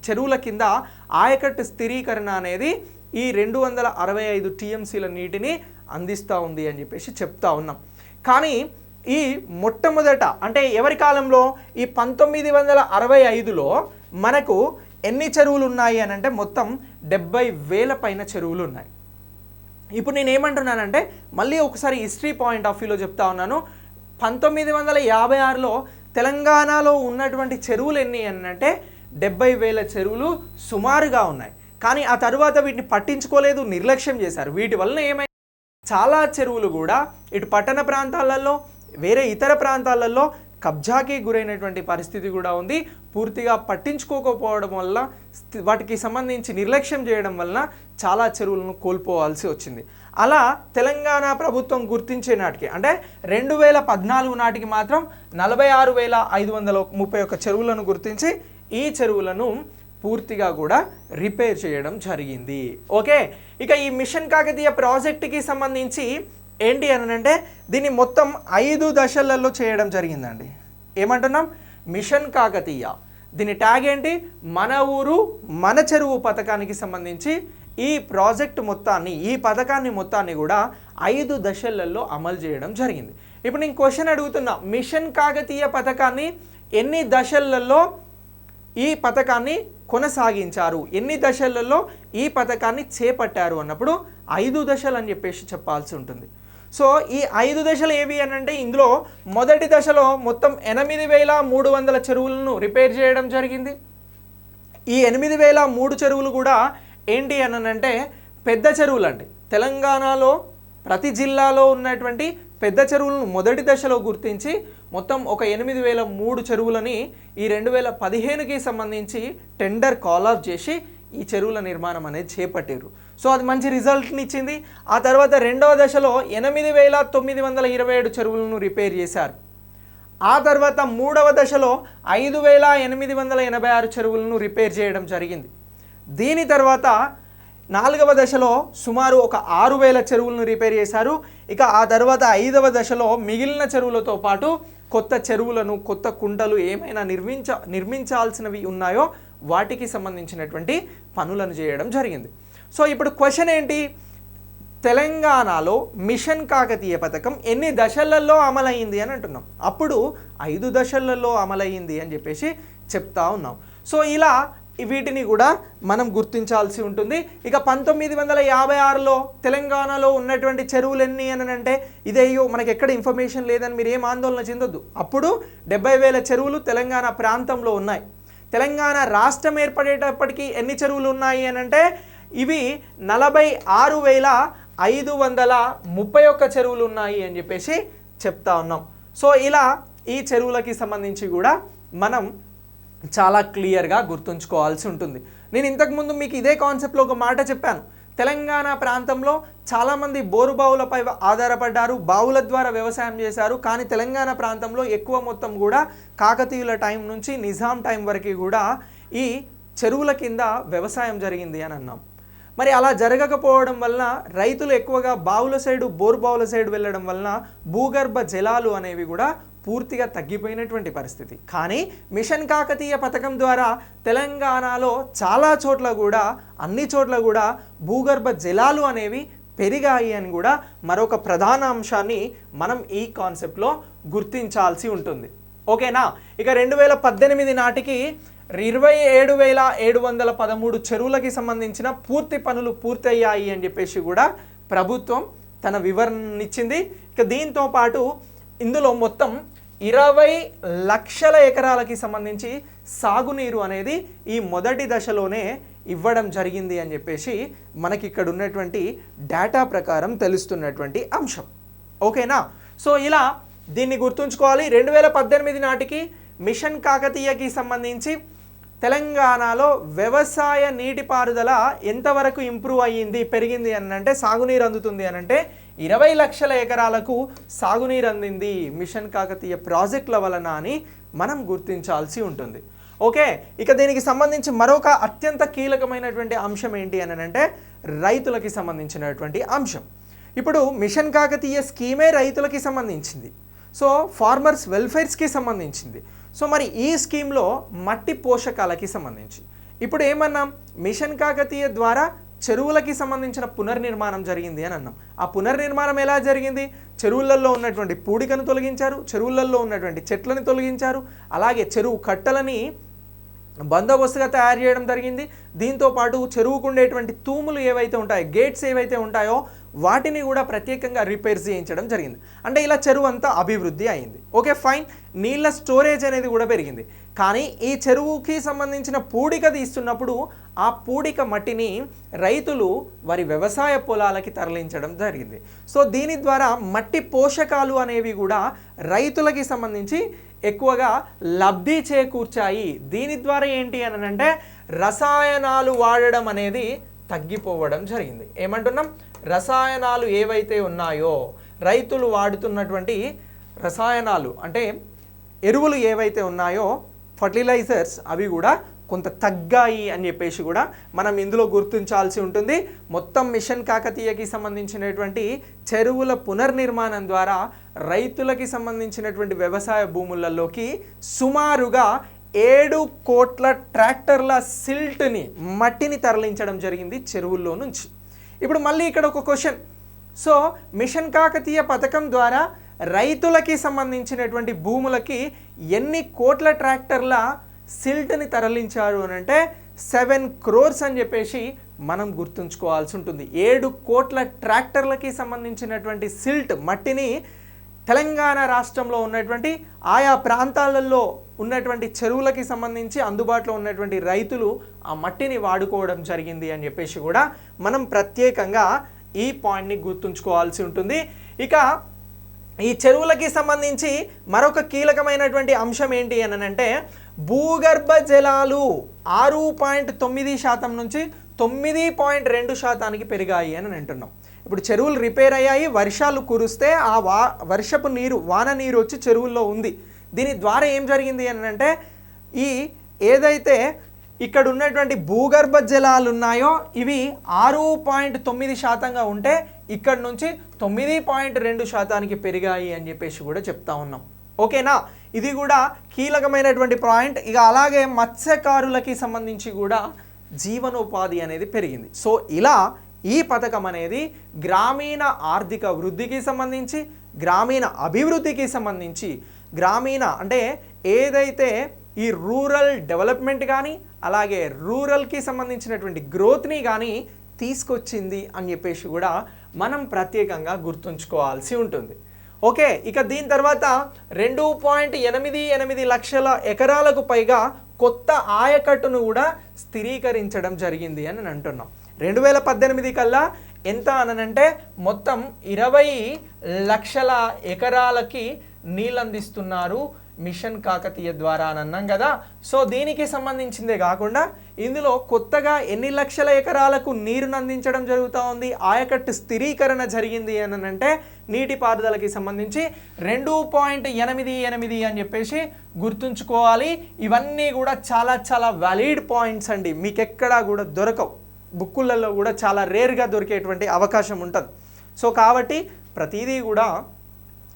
చెరువుల కింద ఆయకట్టు స్థిరీకరణ అనేది ఈ 265 టీఎంసీల నీటిని అందిస్తూ ఉంది అని చెప్పేసి చెప్తా ఉన్నాం. కానీ ఈ మొట్టమొదట అంటే ఎవరి కాలంలో ఈ 1965లో మనకు ఎన్ని చెరువులు ఉన్నాయి అని అంటే మొత్తం 70,000 పైన చెరువులు ఉన్నాయి. ఇప్పుడు నేను ఏమంటున్నానంటే మళ్ళీ ఒకసారి హిస్టరీ పాయింట్ ఆఫ్ వ్యూలో చెప్తా ఉన్నాను. 1956లో తెలంగాణలో ఉన్నటువంటి చెరువులు ఎన్ని అని అంటే 70,000 చెరువులు సుమారుగా ఉన్నాయి. కానీ ఆ తర్వాత వీటిని పట్టించుకోలేదు, నిర్లక్ష్యం చేశారు. వీటి వలన ఏమైంది? చాలా చెరువులు కూడా ఇటు పట్టణ ప్రాంతాలలో వేరే ఇతర ప్రాంతాలలో కబ్జాకి గురైనటువంటి పరిస్థితి కూడా ఉంది. పూర్తిగా పట్టించుకోకపోవడం వల్ల వాటికి సంబంధించి నిర్లక్ష్యం చేయడం వలన చాలా చెరువులను కోల్పోవాల్సి వచ్చింది. అలా తెలంగాణ ప్రభుత్వం గుర్తించే నాటికి అంటే 2014 నాటికి మాత్రం 46,531 చెరువులను గుర్తించి ఈ చెరువులను పూర్తిగా కూడా రిపేర్ చేయడం జరిగింది. ఓకే, ఇక ఈ మిషన్ కాకతీయ ప్రాజెక్టుకి సంబంధించి ఏంటి అని అంటే దీన్ని మొత్తం 5 దశలలో చేయడం జరిగిందండి. ఏమంటున్నాం? మిషన్ కాకతీయ. దీని ట్యాగ్ ఏంటి? మన ఊరు మన చెరువు పథకానికి సంబంధించి ఈ ప్రాజెక్ట్ మొత్తాన్ని ఈ పథకాన్ని మొత్తాన్ని కూడా 5 దశలలో అమలు చేయడం జరిగింది. ఇప్పుడు నేను క్వశ్చన్ అడుగుతున్నా, మిషన్ కాకతీయ పథకాన్ని ఎన్ని దశలలో ఈ పథకాన్ని కొనసాగించారు, ఎన్ని దశలలో ఈ పథకాన్ని చేపట్టారు అన్నప్పుడు 5 దశలు అని చెప్పేసి చెప్పాల్సి ఉంటుంది. సో ఈ 5 దశలు ఏవి అని అంటే ఇందులో మొదటి దశలో మొత్తం 8,300 చెరువులను రిపేర్ చేయడం జరిగింది. ఈ 8,003 చెరువులు కూడా ఏంటి అని అంటే పెద్ద చెరువులు అండి. తెలంగాణలో ప్రతి జిల్లాలో ఉన్నటువంటి పెద్ద చెరువులను మొదటి దశలో గుర్తించి మొత్తం ఒక 8,003 చెరువులని ఈ 2015కి సంబంధించి టెండర్ కాల్ ఆఫ్ చేసి ఈ చెరువుల నిర్మాణం అనేది చేపట్టారు. సో అది మంచి రిజల్ట్ని ఇచ్చింది. ఆ తర్వాత రెండవ దశలో 8,927 చెరువులను రిపేర్ చేశారు. ఆ తర్వాత మూడవ దశలో 5,886 చెరువులను రిపేర్ చేయడం జరిగింది. దీని తర్వాత నాలుగవ దశలో సుమారు ఒక 6,000 చెరువులను రిపేర్ చేశారు. ఇక ఆ తర్వాత 5వ దశలో మిగిలిన చెరువులతో పాటు కొత్త చెరువులను కొత్త కుంటలు ఏమైనా నిర్మించాల్సినవి ఉన్నాయో వాటికి సంబంధించినటువంటి పనులను చేయడం జరిగింది. సో ఇప్పుడు క్వశ్చన్ ఏంటి? తెలంగాణలో మిషన్ కాకతీయ పథకం ఎన్ని దశలలో అమలైంది అని అంటున్నాం. అప్పుడు 5 దశలలో అమలైంది అని చెప్పేసి చెప్తా ఉన్నాం. సో ఇలా వీటిని కూడా మనం గుర్తించాల్సి ఉంటుంది. ఇక 1956లో తెలంగాణలో ఉన్నటువంటి చెరువులు ఎన్ని అని అంటే ఇదేయో మనకి ఎక్కడ ఇన్ఫర్మేషన్ లేదని మీరు ఏం ఆందోళన చెందొద్దు. అప్పుడు 70,000 చెరువులు తెలంగాణ ప్రాంతంలో ఉన్నాయి. తెలంగాణ రాష్ట్రం ఏర్పడేటప్పటికి ఎన్ని చెరువులు ఉన్నాయి అని అంటే ఇవి 46,531 చెరువులు ఉన్నాయి అని చెప్పేసి చెప్తా ఉన్నాం. సో ఇలా ఈ చెరువులకి సంబంధించి కూడా మనం చాలా క్లియర్గా గుర్తుంచుకోవాల్సి ఉంటుంది. నేను ఇంతకుముందు మీకు ఇదే కాన్సెప్ట్లో ఒక మాట చెప్పాను. తెలంగాణ ప్రాంతంలో చాలామంది బోరు బావులపై ఆధారపడ్డారు, బావుల ద్వారా వ్యవసాయం చేశారు. కానీ తెలంగాణ ప్రాంతంలో ఎక్కువ మొత్తం కూడా కాకతీయుల టైం నుంచి నిజాం టైం వరకు కూడా ఈ చెరువుల కింద వ్యవసాయం జరిగింది అని అన్నాం. మరి అలా జరగకపోవడం వలన రైతులు ఎక్కువగా బావుల సైడు, బోరు బావుల సైడు వెళ్ళడం వలన భూగర్భ జలాలు అనేవి కూడా పూర్తిగా తగ్గిపోయినటువంటి పరిస్థితి. కానీ మిషన్ కాకతీయ పథకం ద్వారా తెలంగాణలో చాలా చోట్ల కూడా, అన్ని చోట్ల కూడా భూగర్భ జలాలు అనేవి పెరిగాయి అని కూడా మరొక ప్రధాన అంశాన్ని మనం ఈ కాన్సెప్ట్లో గుర్తించాల్సి ఉంటుంది. ఓకేనా? ఇక 2018 నాటికి 27,713 చెరువులకి సంబంధించిన పూర్తి పనులు పూర్తయ్యాయి అని చెప్పేసి కూడా ప్రభుత్వం తన వివరణ ఇచ్చింది. ఇక దీంతో పాటు ఇందులో మొత్తం 20 లక్షల ఎకరాలకి సంబంధించి సాగునీరు అనేది ఈ మొదటి దశలోనే ఇవ్వడం జరిగింది అని చెప్పేసి మనకి ఇక్కడ ఉన్నటువంటి డేటా ప్రకారం తెలుస్తున్నటువంటి అంశం. ఓకేనా? సో ఇలా దీన్ని గుర్తుంచుకోవాలి. 2018 నాటికి మిషన్ కాకతీయకి సంబంధించి తెలంగాణలో వ్యవసాయ నీటిపారుదల ఎంతవరకు ఇంప్రూవ్ అయ్యింది, పెరిగింది అని అంటే, సాగునీరు అందుతుంది అని అంటే 20 లక్షల ఎకరాలకు సాగునీరు అందింది మిషన్ కాకతీయ ప్రాజెక్టుల వలన అని మనం గుర్తించాల్సి ఉంటుంది. ఓకే, ఇక దీనికి సంబంధించి మరొక అత్యంత కీలకమైనటువంటి అంశం ఏంటి అని అంటే రైతులకి సంబంధించినటువంటి అంశం. ఇప్పుడు మిషన్ కాకతీయ స్కీమే రైతులకి సంబంధించింది. సో ఫార్మర్స్ వెల్ఫేర్స్కి సంబంధించింది. సో మరి ఈ స్కీమ్లో మట్టి పోషకాలకి సంబంధించి ఇప్పుడు ఏమన్నాం, మిషన్ కాకతీయ ద్వారా చెరువులకి సంబంధించిన పునర్నిర్మాణం జరిగింది అని అన్నాం. ఆ పునర్నిర్మాణం ఎలా జరిగింది? చెరువులలో ఉన్నటువంటి పూడికను తొలగించారు, చెరువులలో ఉన్నటువంటి చెట్లను తొలగించారు, అలాగే చెరువు కట్టలని బందోబస్తుగా తయారు చేయడం జరిగింది. దీంతో పాటు చెరువుకు ఉండేటువంటి తూములు ఏవైతే ఉంటాయో, గేట్స్ ఏవైతే ఉంటాయో వాటిని కూడా ప్రత్యేకంగా రిపేర్స్ చేయించడం జరిగింది. అంటే ఇలా చెరువు అంతా అభివృద్ధి అయింది. ఓకే ఫైన్, నీళ్ళ స్టోరేజ్ అనేది కూడా పెరిగింది. కానీ ఈ చెరువుకి సంబంధించిన పూడిక తీస్తున్నప్పుడు ఆ పూడిక మట్టిని రైతులు వారి వ్యవసాయ పొలాలకి తరలించడం జరిగింది. సో దీని ద్వారా మట్టి పోషకాలు అనేవి కూడా రైతులకి సంబంధించి ఎక్కువగా లబ్ధి చేకూర్చాయి. దీని ద్వారా ఏంటి అని అంటే రసాయనాలు వాడడం అనేది తగ్గిపోవడం జరిగింది. ఏమంటున్నాం? రసాయనాలు ఏవైతే ఉన్నాయో, రైతులు వాడుతున్నటువంటి రసాయనాలు అంటే ఎరువులు ఏవైతే ఉన్నాయో, ఫర్టిలైజర్స్, అవి కూడా కొంత తగ్గాయి అని చెప్పేసి కూడా మనం ఇందులో గుర్తించాల్సి ఉంటుంది. మొత్తం మిషన్ కాకతీయకి సంబంధించినటువంటి చెరువుల పునర్నిర్మాణం ద్వారా రైతులకి సంబంధించినటువంటి వ్యవసాయ భూములలోకి సుమారుగా 7 కోట్ల ట్రాక్టర్ల సిల్ట్ని, మట్టిని తరలించడం జరిగింది చెరువుల్లో నుంచి. ఇప్పుడు మళ్ళీ ఇక్కడ ఒక క్వశ్చన్. సో మిషన్ కాకతీయ పథకం ద్వారా రైతులకి సంబంధించినటువంటి భూములకి ఎన్ని కోట్ల ట్రాక్టర్ల సిల్ట్ని తరలించారు అని అంటే 7 crores అని చెప్పేసి మనం గుర్తుంచుకోవాల్సి ఉంటుంది. 7 కోట్ల ట్రాక్టర్లకి సంబంధించినటువంటి సిల్ట్, మట్టిని తెలంగాణ రాష్ట్రంలో ఉన్నటువంటి ఆయా ప్రాంతాలలో ఉన్నటువంటి చెరువులకి సంబంధించి అందుబాటులో ఉన్నటువంటి రైతులు ఆ మట్టిని వాడుకోవడం జరిగింది అని చెప్పేసి కూడా మనం ప్రత్యేకంగా ఈ పాయింట్ని గుర్తుంచుకోవాల్సి ఉంటుంది. ఇక ఈ చెరువులకి సంబంధించి మరొక కీలకమైనటువంటి అంశం ఏంటి అని అంటే భూగర్భ జలాలు 6.9% నుంచి 9.2% పెరిగాయి అని అంటున్నాం. ఇప్పుడు చెరువులు రిపేర్ అయ్యాయి, వర్షాలు కురిస్తే ఆ వర్షపు నీరు, వాన నీరు వచ్చి చెరువుల్లో ఉంది. దీని ద్వారా ఏం జరిగింది అని అంటే ఈ ఏదైతే ఇక్కడ ఉన్నటువంటి భూగర్భ జలాలు ఉన్నాయో ఇవి 6.9%గా ఉంటే ఇక్కడ నుంచి 9.2% పెరిగాయి అని చెప్పేసి కూడా చెప్తా ఉన్నాం. ఓకేనా? ఇది కూడా కీలకమైనటువంటి పాయింట్. ఇక అలాగే మత్స్యకారులకి సంబంధించి కూడా జీవనోపాధి అనేది పెరిగింది. సో ఇలా ఈ పథకం అనేది గ్రామీణ ఆర్థిక వృద్ధికి సంబంధించి, గ్రామీణ అభివృద్ధికి సంబంధించి, గ్రామీణ అంటే ఏదైతే ఈ రూరల్ డెవలప్మెంట్ కానీ అలాగే రూరల్కి సంబంధించినటువంటి గ్రోత్ని కానీ తీసుకొచ్చింది అని చెప్పేసి కూడా మనం ప్రత్యేకంగా గుర్తుంచుకోవాల్సి ఉంటుంది. ఓకే, ఇక దీని తర్వాత 2.88 లక్షల ఎకరాలకు పైగా కొత్త ఆయకట్టును కూడా స్థిరీకరించడం జరిగింది అని అంటున్నాం. 2018 కల్లా ఎంత అనంటే మొత్తం 20 లక్షల ఎకరాలకి నీళ్ళు అందిస్తున్నారు మిషన్ కాకతీయ ద్వారా అని అన్నాం కదా. సో దీనికి సంబంధించిందే కాకుండా ఇందులో కొత్తగా ఎన్ని లక్షల ఎకరాలకు నీరును అందించడం జరుగుతూ ఉంది, ఆయకట్టు స్థిరీకరణ జరిగింది అని అంటే నీటిపారుదలకి సంబంధించి 2.88 అని చెప్పేసి గుర్తుంచుకోవాలి. ఇవన్నీ కూడా చాలా చాలా వ్యాలిడ్ పాయింట్స్ అండి, మీకు ఎక్కడా కూడా దొరకవు, బుక్కులలో కూడా చాలా రేర్గా దొరికేటువంటి అవకాశం ఉంటుంది. సో కాబట్టి ప్రతిదీ కూడా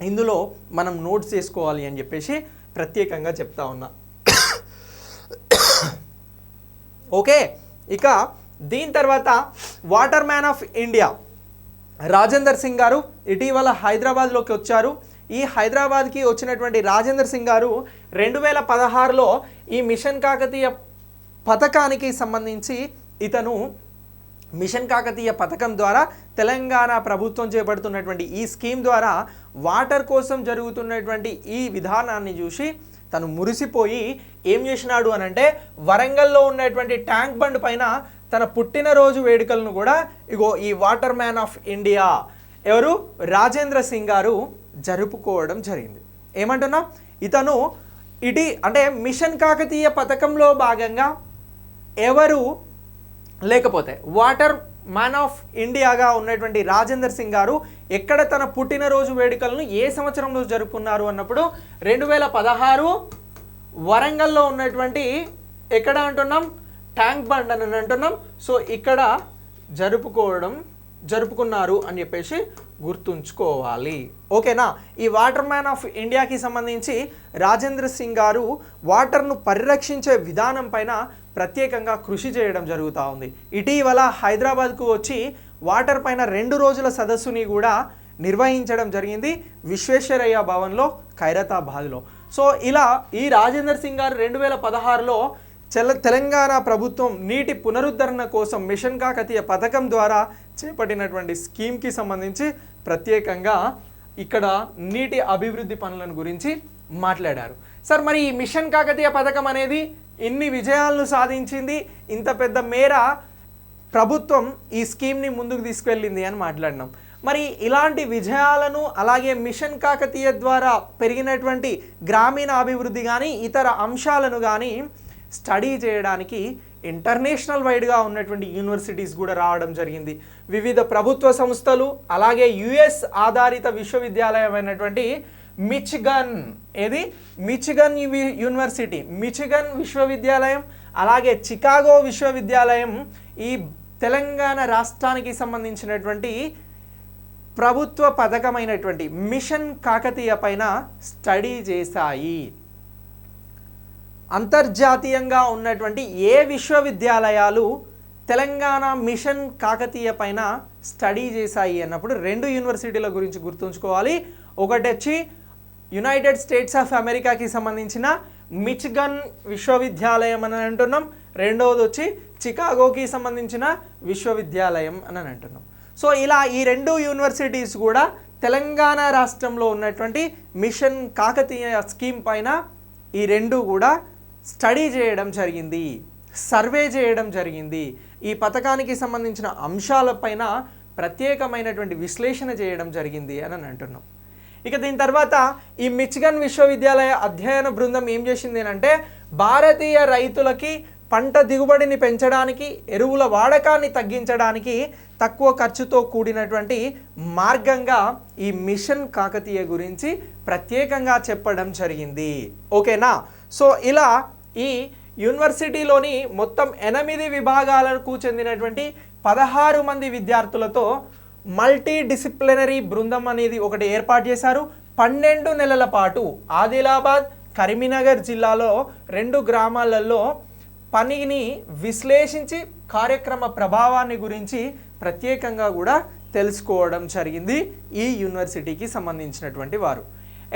ఇందులో మనం నోట్స్ చేసుకోవాలి అని చెప్పేసి ప్రత్యేకంగా చెప్తా ఉన్నా. ఓకే, ఇక దీని తర్వాత water man of India Rajender Singh గారు ఇటీవల హైదరాబాద్లోకి వచ్చారు. ఈ హైదరాబాద్కి వచ్చినటువంటి రాజేందర్ సింగ్ గారు 2016లో ఈ మిషన్ కాకతీయ పథకానికి సంబంధించి ఇతను మిషన్ కాకతీయ పథకం ద్వారా తెలంగాణ ప్రభుత్వం చేపడుతున్నటువంటి ఈ స్కీమ్ ద్వారా వాటర్ కోసం జరుగుతున్నటువంటి ఈ విధానాన్ని చూసి తను మురిసిపోయి ఏం చేసినాడు అని అంటే వరంగల్లో ఉన్నటువంటి ట్యాంక్ బండ్ పైన తన పుట్టినరోజు వేడుకలను కూడా ఇగో ఈ వాటర్ మ్యాన్ ఆఫ్ ఇండియా ఎవరు రాజేంద్ర సింగ్ గారు జరుపుకోవడం జరిగింది. ఏమంటున్నా ఇతను అంటే మిషన్ కాకతీయ పథకంలో భాగంగా ఎవరు లేకపోతే వాటర్ మ్యాన్ ఆఫ్ ఇండియాగా ఉన్నటువంటి రాజేందర్ సింగ్ గారు ఎక్కడ తన పుట్టినరోజు వేడుకలను ఏ సంవత్సరంలో జరుపుకున్నారు అన్నప్పుడు 2016 వరంగల్లో ఉన్నటువంటి ఎక్కడ అంటున్నాం ట్యాంక్ బండ్ అని అంటున్నాం. సో ఇక్కడ జరుపుకున్నారు అని చెప్పేసి గుర్తుంచుకోవాలి. ఓకేనా, ఈ వాటర్ మ్యాన్ ఆఫ్ ఇండియాకి సంబంధించి రాజేంద్ర సింగ్ గారు వాటర్ను పరిరక్షించే విధానం పైన ప్రత్యేకంగా కృషి చేయడం జరుగుతూ ఉంది. ఇటీవల హైదరాబాద్కు వచ్చి వాటర్ పైన 2 రోజుల సదస్సుని కూడా నిర్వహించడం జరిగింది విశ్వేశ్వరయ్య భవన్లో ఖైరతాబాద్లో. సో ఇలా ఈ రాజేందర్ సింగ్ గారు 2016లో తెలంగాణ ప్రభుత్వం నీటి పునరుద్ధరణ కోసం మిషన్ కాకతీయ పథకం ద్వారా చేపట్టినటువంటి స్కీమ్కి సంబంధించి ప్రత్యేకంగా ఇక్కడ నీటి అభివృద్ధి పనులను గురించి మాట్లాడారు. సార్ మరి ఈ మిషన్ కాకతీయ పథకం అనేది ఇన్ని విజయాలను సాధించింది, ఇంత పెద్ద మేర ప్రభుత్వం ఈ స్కీమ్ని ముందుకు తీసుకెళ్ళింది అని మాట్లాడినాం. మరి ఇలాంటి విజయాలను అలాగే మిషన్ కాకతీయ ద్వారా పెరిగినటువంటి గ్రామీణ అభివృద్ధి కానీ ఇతర అంశాలను కానీ స్టడీ చేయడానికి ఇంటర్నేషనల్ వైడ్గా ఉన్నటువంటి యూనివర్సిటీస్ కూడా రావడం జరిగింది. వివిధ ప్రభుత్వ సంస్థలు అలాగే యుఎస్ ఆధారిత విశ్వవిద్యాలయమైనటువంటి మిచిగన్ యూనివర్సిటీ, మిచిగన్ విశ్వవిద్యాలయం అలాగే చికాగో విశ్వవిద్యాలయం ఈ తెలంగాణ రాష్ట్రానికి సంబంధించినటువంటి ప్రభుత్వ పథకమైనటువంటి మిషన్ కాకతీయ పైన స్టడీ చేశాయి. అంతర్జాతీయంగా ఉన్నటువంటి ఏ విశ్వవిద్యాలయాలు తెలంగాణ మిషన్ కాకతీయ పైన స్టడీ చేశాయి అన్నప్పుడు 2 యూనివర్సిటీల గురించి గుర్తుంచుకోవాలి. ఒకటి వచ్చి యునైటెడ్ స్టేట్స్ ఆఫ్ అమెరికాకి సంబంధించిన మిచిగన్ విశ్వవిద్యాలయం అని అంటున్నాం, రెండవది వచ్చి చికాగోకి సంబంధించిన విశ్వవిద్యాలయం అని అంటున్నాం. సో ఇలా ఈ 2 యూనివర్సిటీస్ కూడా తెలంగాణ రాష్ట్రంలో ఉన్నటువంటి మిషన్ కాకతీయ స్కీమ్ పైన ఈ 2 కూడా స్టడీ చేయడం జరిగింది, సర్వే చేయడం జరిగింది, ఈ పథకానికి సంబంధించిన అంశాలపైన ప్రత్యేకమైనటువంటి విశ్లేషణ చేయడం జరిగింది అని అంటున్నాం. ఇక దీని తర్వాత ఈ మిచిగన్ విశ్వవిద్యాలయ అధ్యయన బృందం ఏం చేసింది అంటే భారతీయ రైతులకి పంట దిగుబడిని పెంచడానికి ఎరువుల వాడకాన్ని తగ్గించడానికి తక్కువ ఖర్చుతో కూడినటువంటి మార్గంగా ఈ మిషన్ కాకతీయ గురించి ప్రత్యేకంగా చెప్పడం జరిగింది. ఓకేనా, సో ఇలా ఈ యూనివర్సిటీలోని మొత్తం 8 విభాగాలకు చెందినటువంటి 16 మంది విద్యార్థులతో మల్టీ డిసిప్లినరీ బృందం అనేది ఒకటి ఏర్పాటు చేశారు. 12 నెలల పాటు ఆదిలాబాద్ కరీంనగర్ జిల్లాలో 2 గ్రామాలలో పనిని విశ్లేషించి కార్యక్రమ ప్రభావాన్ని గురించి ప్రత్యేకంగా కూడా తెలుసుకోవడం జరిగింది ఈ యూనివర్సిటీకి సంబంధించినటువంటి వారు.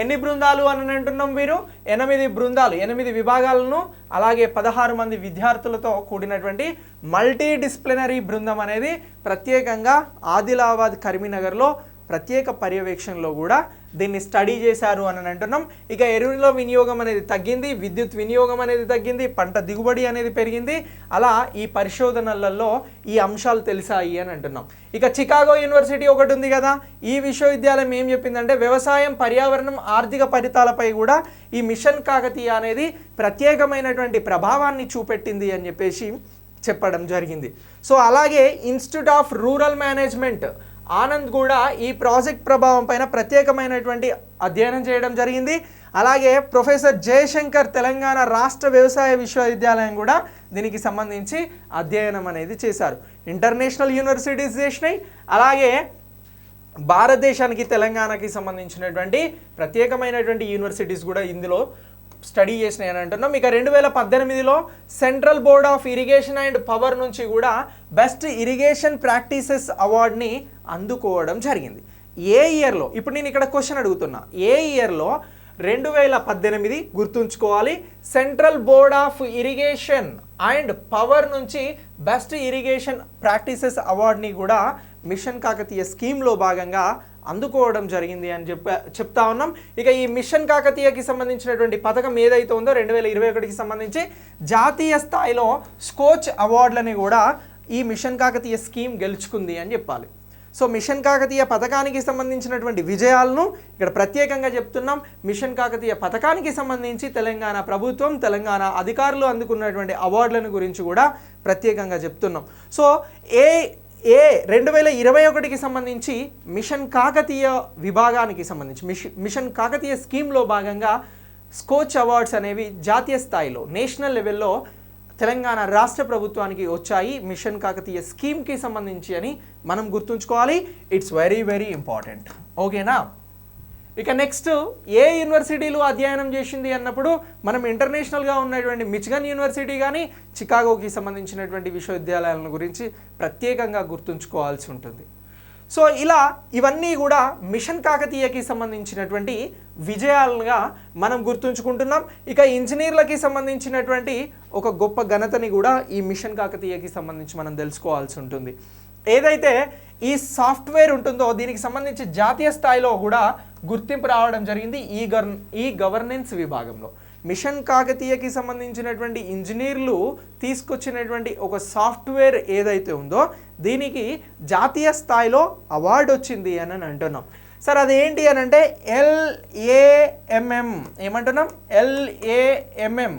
ఎన్ని బృందాలు అని అంటున్నాం వీరు? 8 బృందాలు, 8 విభాగాలను అలాగే 16 మంది విద్యార్థులతో కూడినటువంటి మల్టీ డిసిప్లినరీ బృందం అనేది ప్రత్యేకంగా ఆదిలాబాద్ కరీంనగర్లో ప్రత్యేక పర్యవేక్షణలో కూడా దీన్ని స్టడీ చేశారు అని అంటున్నాం. ఇక ఎరువుల వినియోగం అనేది తగ్గింది, విద్యుత్ వినియోగం అనేది తగ్గింది, పంట దిగుబడి అనేది పెరిగింది. అలా ఈ పరిశోధనలలో ఈ అంశాలు తెలిసాయి అని అంటున్నాం. ఇక చికాగో యూనివర్సిటీ ఒకటి ఉంది కదా, ఈ విశ్వవిద్యాలయం ఏం చెప్పిందంటే వ్యవసాయం, పర్యావరణం, ఆర్థిక ఫలితాలపై కూడా ఈ మిషన్ కాకతీయ అనేది ప్రత్యేకమైనటువంటి ప్రభావాన్ని చూపెట్టింది అని చెప్పేసి చెప్పడం జరిగింది. సో అలాగే institute of rural management Anand కూడా ఈ ప్రాజెక్ట్ ప్రభావం పైన ప్రత్యేకమైనటువంటి అధ్యయనం చేయడం జరిగింది. అలాగే ప్రొఫెసర్ జయశంకర్ తెలంగాణ రాష్ట్ర వ్యవసాయ విశ్వవిద్యాలయం కూడా దీనికి సంబంధించి అధ్యయనం అనేది చేశారు. ఇంటర్నేషనల్ యూనివర్సిటీస్ చేసినాయి. అలాగే భారతదేశానికి తెలంగాణకి సంబంధించినటువంటి ప్రత్యేకమైనటువంటి యూనివర్సిటీస్ కూడా ఇందులో స్టడీ చేసినాయి అని అంటున్నాం. ఇక 2018లో central board of irrigation and power నుంచి కూడా బెస్ట్ ఇరిగేషన్ ప్రాక్టీసెస్ అవార్డుని అందుకోవడం జరిగింది. ఏ ఇయర్లో, ఇప్పుడు నేను ఇక్కడ క్వశ్చన్ అడుగుతున్నా, ఏ ఇయర్లో? 2018 గుర్తుంచుకోవాలి. Central board of irrigation and power నుంచి బెస్ట్ ఇరిగేషన్ ప్రాక్టీసెస్ అవార్డుని కూడా మిషన్ కాకతీయ స్కీమ్లో భాగంగా అందుకోవడం జరిగింది అని చెప్తా ఉన్నాం. ఇక ఈ మిషన్ కాకతీయకి సంబంధించినటువంటి పథకం ఏదైతే ఉందో 2021కి సంబంధించి జాతీయ స్థాయిలో స్కోచ్ అవార్డులని కూడా ఈ మిషన్ కాకతీయ స్కీమ్ గెలుచుకుంది అని చెప్పాలి. సో మిషన్ కాకతీయ పథకానికి సంబంధించినటువంటి విజయాలను ఇక్కడ ప్రత్యేకంగా చెప్తున్నాం. మిషన్ కాకతీయ పథకానికి సంబంధించి తెలంగాణ ప్రభుత్వం, తెలంగాణ అధికారులు అందుకున్నటువంటి అవార్డులను గురించి కూడా ప్రత్యేకంగా చెప్తున్నాం. సో 2021కి సంబంధించి మిషన్ కాకతీయ విభాగానికి సంబంధించి మిషన్ కాకతీయ స్కీమ్లో భాగంగా స్కోచ్ అవార్డ్స్ అనేవి జాతీయ స్థాయిలో నేషనల్ లెవెల్లో తెలంగాణ రాష్ట్ర ప్రభుత్వానికి వచ్చాయి మిషన్ కాకతీయ స్కీమ్కి సంబంధించి అని మనం గుర్తుంచుకోవాలి. It's very very important. ఓకేనా? ఇక నెక్స్ట్ ఏ యూనివర్సిటీలు అధ్యయనం చేసింది అన్నప్పుడు మనం ఇంటర్నేషనల్గా ఉన్నటువంటి మిచిగన్ యూనివర్సిటీ కానీ చికాగోకి సంబంధించినటువంటి విశ్వవిద్యాలయాల గురించి ప్రత్యేకంగా గుర్తుంచుకోవాల్సి ఉంటుంది. సో ఇలా ఇవన్నీ కూడా మిషన్ కాకతీయకి సంబంధించినటువంటి విజయాలుగా మనం గుర్తుంచుకుంటున్నాం. ఇక ఇంజనీర్లకి సంబంధించినటువంటి ఒక గొప్ప ఘనతని కూడా ఈ మిషన్ కాకతీయకి సంబంధించి మనం తెలుసుకోవాల్సి ఉంటుంది. ఏదైతే ఈ సాఫ్ట్వేర్ ఉంటుందో దీనికి సంబంధించి జాతీయ స్థాయిలో కూడా గుర్తింపు రావడం జరిగింది ఈ గవర్నెన్స్ విభాగంలో. మిషన్ కాకతీయకి సంబంధించినటువంటి ఇంజనీర్లు తీసుకొచ్చినటువంటి ఒక సాఫ్ట్వేర్ ఏదైతే ఉందో దీనికి జాతీయ స్థాయిలో అవార్డు వచ్చింది అని అంటున్నాం. సార్ అదేంటి అని అంటే LAMM ఏమంటున్నాం? LAMM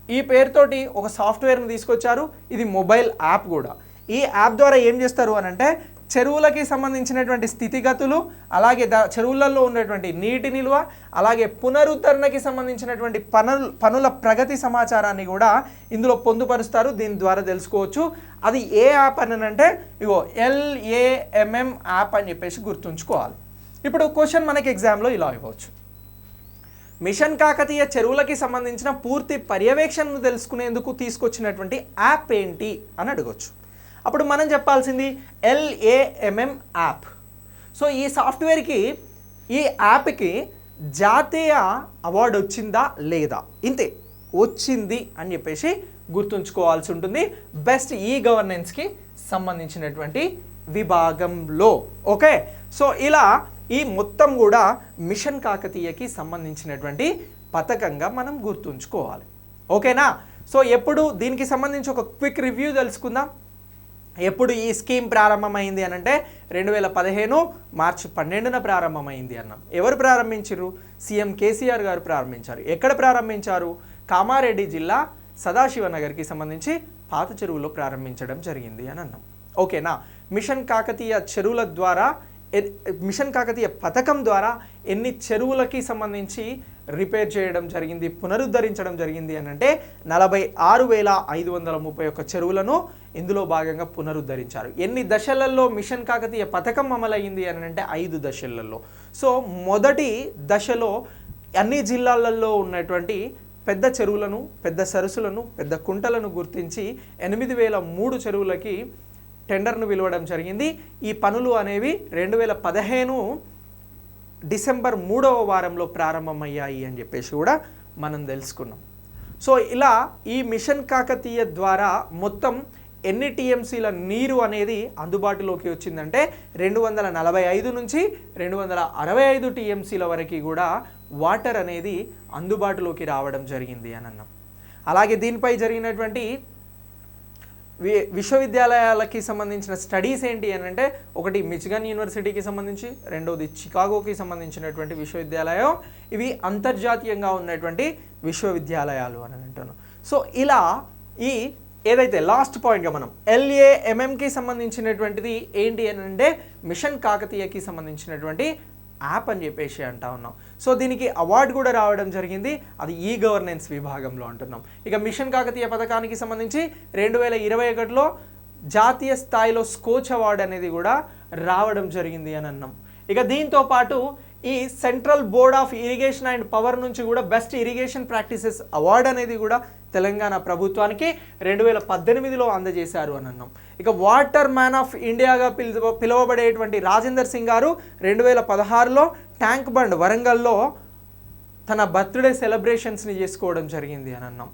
ఈ పేరుతోటి ఒక సాఫ్ట్వేర్ని తీసుకొచ్చారు. ఇది మొబైల్ యాప్ కూడా. ఈ యాప్ ద్వారా ఏం చేస్తారు అని అంటే చెరువులకి సంబంధించినటువంటి స్థితిగతులు, అలాగే చెరువులలో ఉన్నటువంటి నీటి నిల్వ, అలాగే పునరుద్ధరణకి సంబంధించినటువంటి పనుల ప్రగతి సమాచారాన్ని కూడా ఇందులో పొందుపరుస్తారు. దీని ద్వారా తెలుసుకోవచ్చు. అది ఏ యాప్ అని అంటే ఇగో LAMM యాప్ అని చెప్పేసి గుర్తుంచుకోవాలి. ఇప్పుడు క్వశ్చన్ మనకి ఎగ్జామ్లో ఇలా ఇవ్వచ్చు. మిషన్ కాకతీయ చెరువులకి సంబంధించిన పూర్తి పర్యవేక్షణను తెలుసుకునేందుకు తీసుకొచ్చినటువంటి యాప్ ఏంటి అని అడగవచ్చు. అప్పుడు మనం చెప్పాల్సింది LAMM యాప్. సో ఈ సాఫ్ట్వేర్కి, ఈ యాప్కి జాతీయ అవార్డు వచ్చిందా లేదా, ఇంతే వచ్చింది అని చెప్పేసి గుర్తుంచుకోవాల్సి ఉంటుంది బెస్ట్ ఈ గవర్నెన్స్కి సంబంధించినటువంటి విభాగంలో. ఓకే, సో ఇలా ఈ మొత్తం కూడా మిషన్ కాకతీయకి సంబంధించినటువంటి పథకంగా మనం గుర్తుంచుకోవాలి. ఓకేనా? సో ఎప్పుడు దీనికి సంబంధించి ఒక క్విక్ రివ్యూ తెలుసుకుందాం. ఎప్పుడు ఈ స్కీమ్ ప్రారంభమైంది అని అంటే 2015 మార్చి 12న ప్రారంభమైంది అన్నాం. ఎవరు ప్రారంభించారు? సీఎం కేసీఆర్ గారు ప్రారంభించారు. ఎక్కడ ప్రారంభించారు? కామారెడ్డి జిల్లా సదాశివనగర్కి సంబంధించి పాత చెరువులో ప్రారంభించడం జరిగింది అని అన్నాం. ఓకేనా? మిషన్ కాకతీయ చెరువుల ద్వారా, మిషన్ కాకతీయ పథకం ద్వారా ఎన్ని చెరువులకి సంబంధించి రిపేర్ చేయడం జరిగింది, పునరుద్ధరించడం జరిగింది అని అంటే 46,531 చెరువులను ఇందులో భాగంగా పునరుద్ధరించారు. ఎన్ని దశలలో మిషన్ కాకతీయ పథకం అమలైంది అని అంటే 5 దశలలో. సో మొదటి దశలో అన్ని జిల్లాలలో ఉన్నటువంటి పెద్ద చెరువులను, పెద్ద సరస్సులను, పెద్ద కుంటలను గుర్తించి 8,003 చెరువులకి టెండర్ను పిలవడం జరిగింది. ఈ పనులు అనేవి 2015 డిసెంబర్ 3వ వారంలో ప్రారంభమయ్యాయి అని చెప్పేసి కూడా మనం తెలుసుకున్నాం. సో ఇలా ఈ మిషన్ కాకతీయ ద్వారా మొత్తం ఎన్ని టీఎంసీల నీరు అనేది అందుబాటులోకి వచ్చిందంటే 245 నుంచి 265 టీఎంసీల వరకు కూడా వాటర్ అనేది అందుబాటులోకి రావడం జరిగింది అని అన్నాం. అలాగే దీనిపై జరిగినటువంటి విశ్వవిద్యాలయాలకి సంబంధించిన స్టడీస్ ఏంటి అని అంటే, ఒకటి మిచిగన్ యూనివర్సిటీకి సంబంధించి, రెండోది చికాగోకి సంబంధించినటువంటి విశ్వవిద్యాలయం. ఇవి అంతర్జాతీయంగా ఉన్నటువంటి విశ్వవిద్యాలయాలు అని అంటున్నాం. సో ఇలా ఈ ఏదైతే లాస్ట్ పాయింట్గా మనం LAMMకి సంబంధించినటువంటిది ఏంటి అని అంటే మిషన్ కాకతీయకి సంబంధించినటువంటి యాప్ అని చెప్పేసి అంటా ఉన్నాం. సో దీనికి అవార్డు కూడా రావడం జరిగింది, అది ఈ గవర్నెన్స్ విభాగంలో అంటున్నాం. ఇక మిషన్ కాకతీయ పథకానికి సంబంధించి 2021లో జాతీయ స్థాయిలో స్కోచ్ అవార్డు అనేది కూడా రావడం జరిగింది అని అన్నాం. ఇక దీంతో పాటు ఈ central board of irrigation and power నుంచి కూడా బెస్ట్ ఇరిగేషన్ ప్రాక్టీసెస్ అవార్డు అనేది కూడా తెలంగాణ ప్రభుత్వానికి 2018లో అందజేశారు అని అన్నాం. ఇక వాటర్ మ్యాన్ ఆఫ్ ఇండియాగా పిలువబడేటువంటి రాజేందర్ సింగ్ గారు 2016లో ట్యాంక్ బండ్ వరంగల్లో తన బర్త్డే సెలబ్రేషన్స్ని చేసుకోవడం జరిగింది అని అన్నాం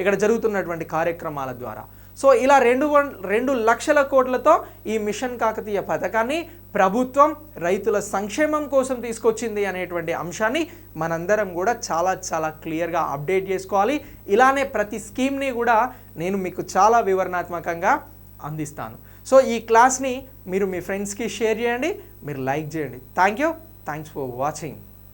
ఇక్కడ జరుగుతున్నటువంటి కార్యక్రమాల ద్వారా. సో ఇలా 2 లక్షల కోట్లతో ఈ మిషన్ కాకతీయ పథకాన్ని ప్రభుత్వం రైతుల సంక్షేమం కోసం తీసుకొచ్చింది అనేటువంటి అంశాన్ని మనందరం కూడా చాలా క్లియర్గా అప్డేట్ చేసుకోవాలి. ఇలానే ప్రతి స్కీమ్ని కూడా నేను మీకు చాలా వివరణాత్మకంగా అందిస్తాను. సో ఈ క్లాస్ని మీరు మీ ఫ్రెండ్స్కి షేర్ చేయండి, మీరు లైక్ చేయండి. Thanks for watching.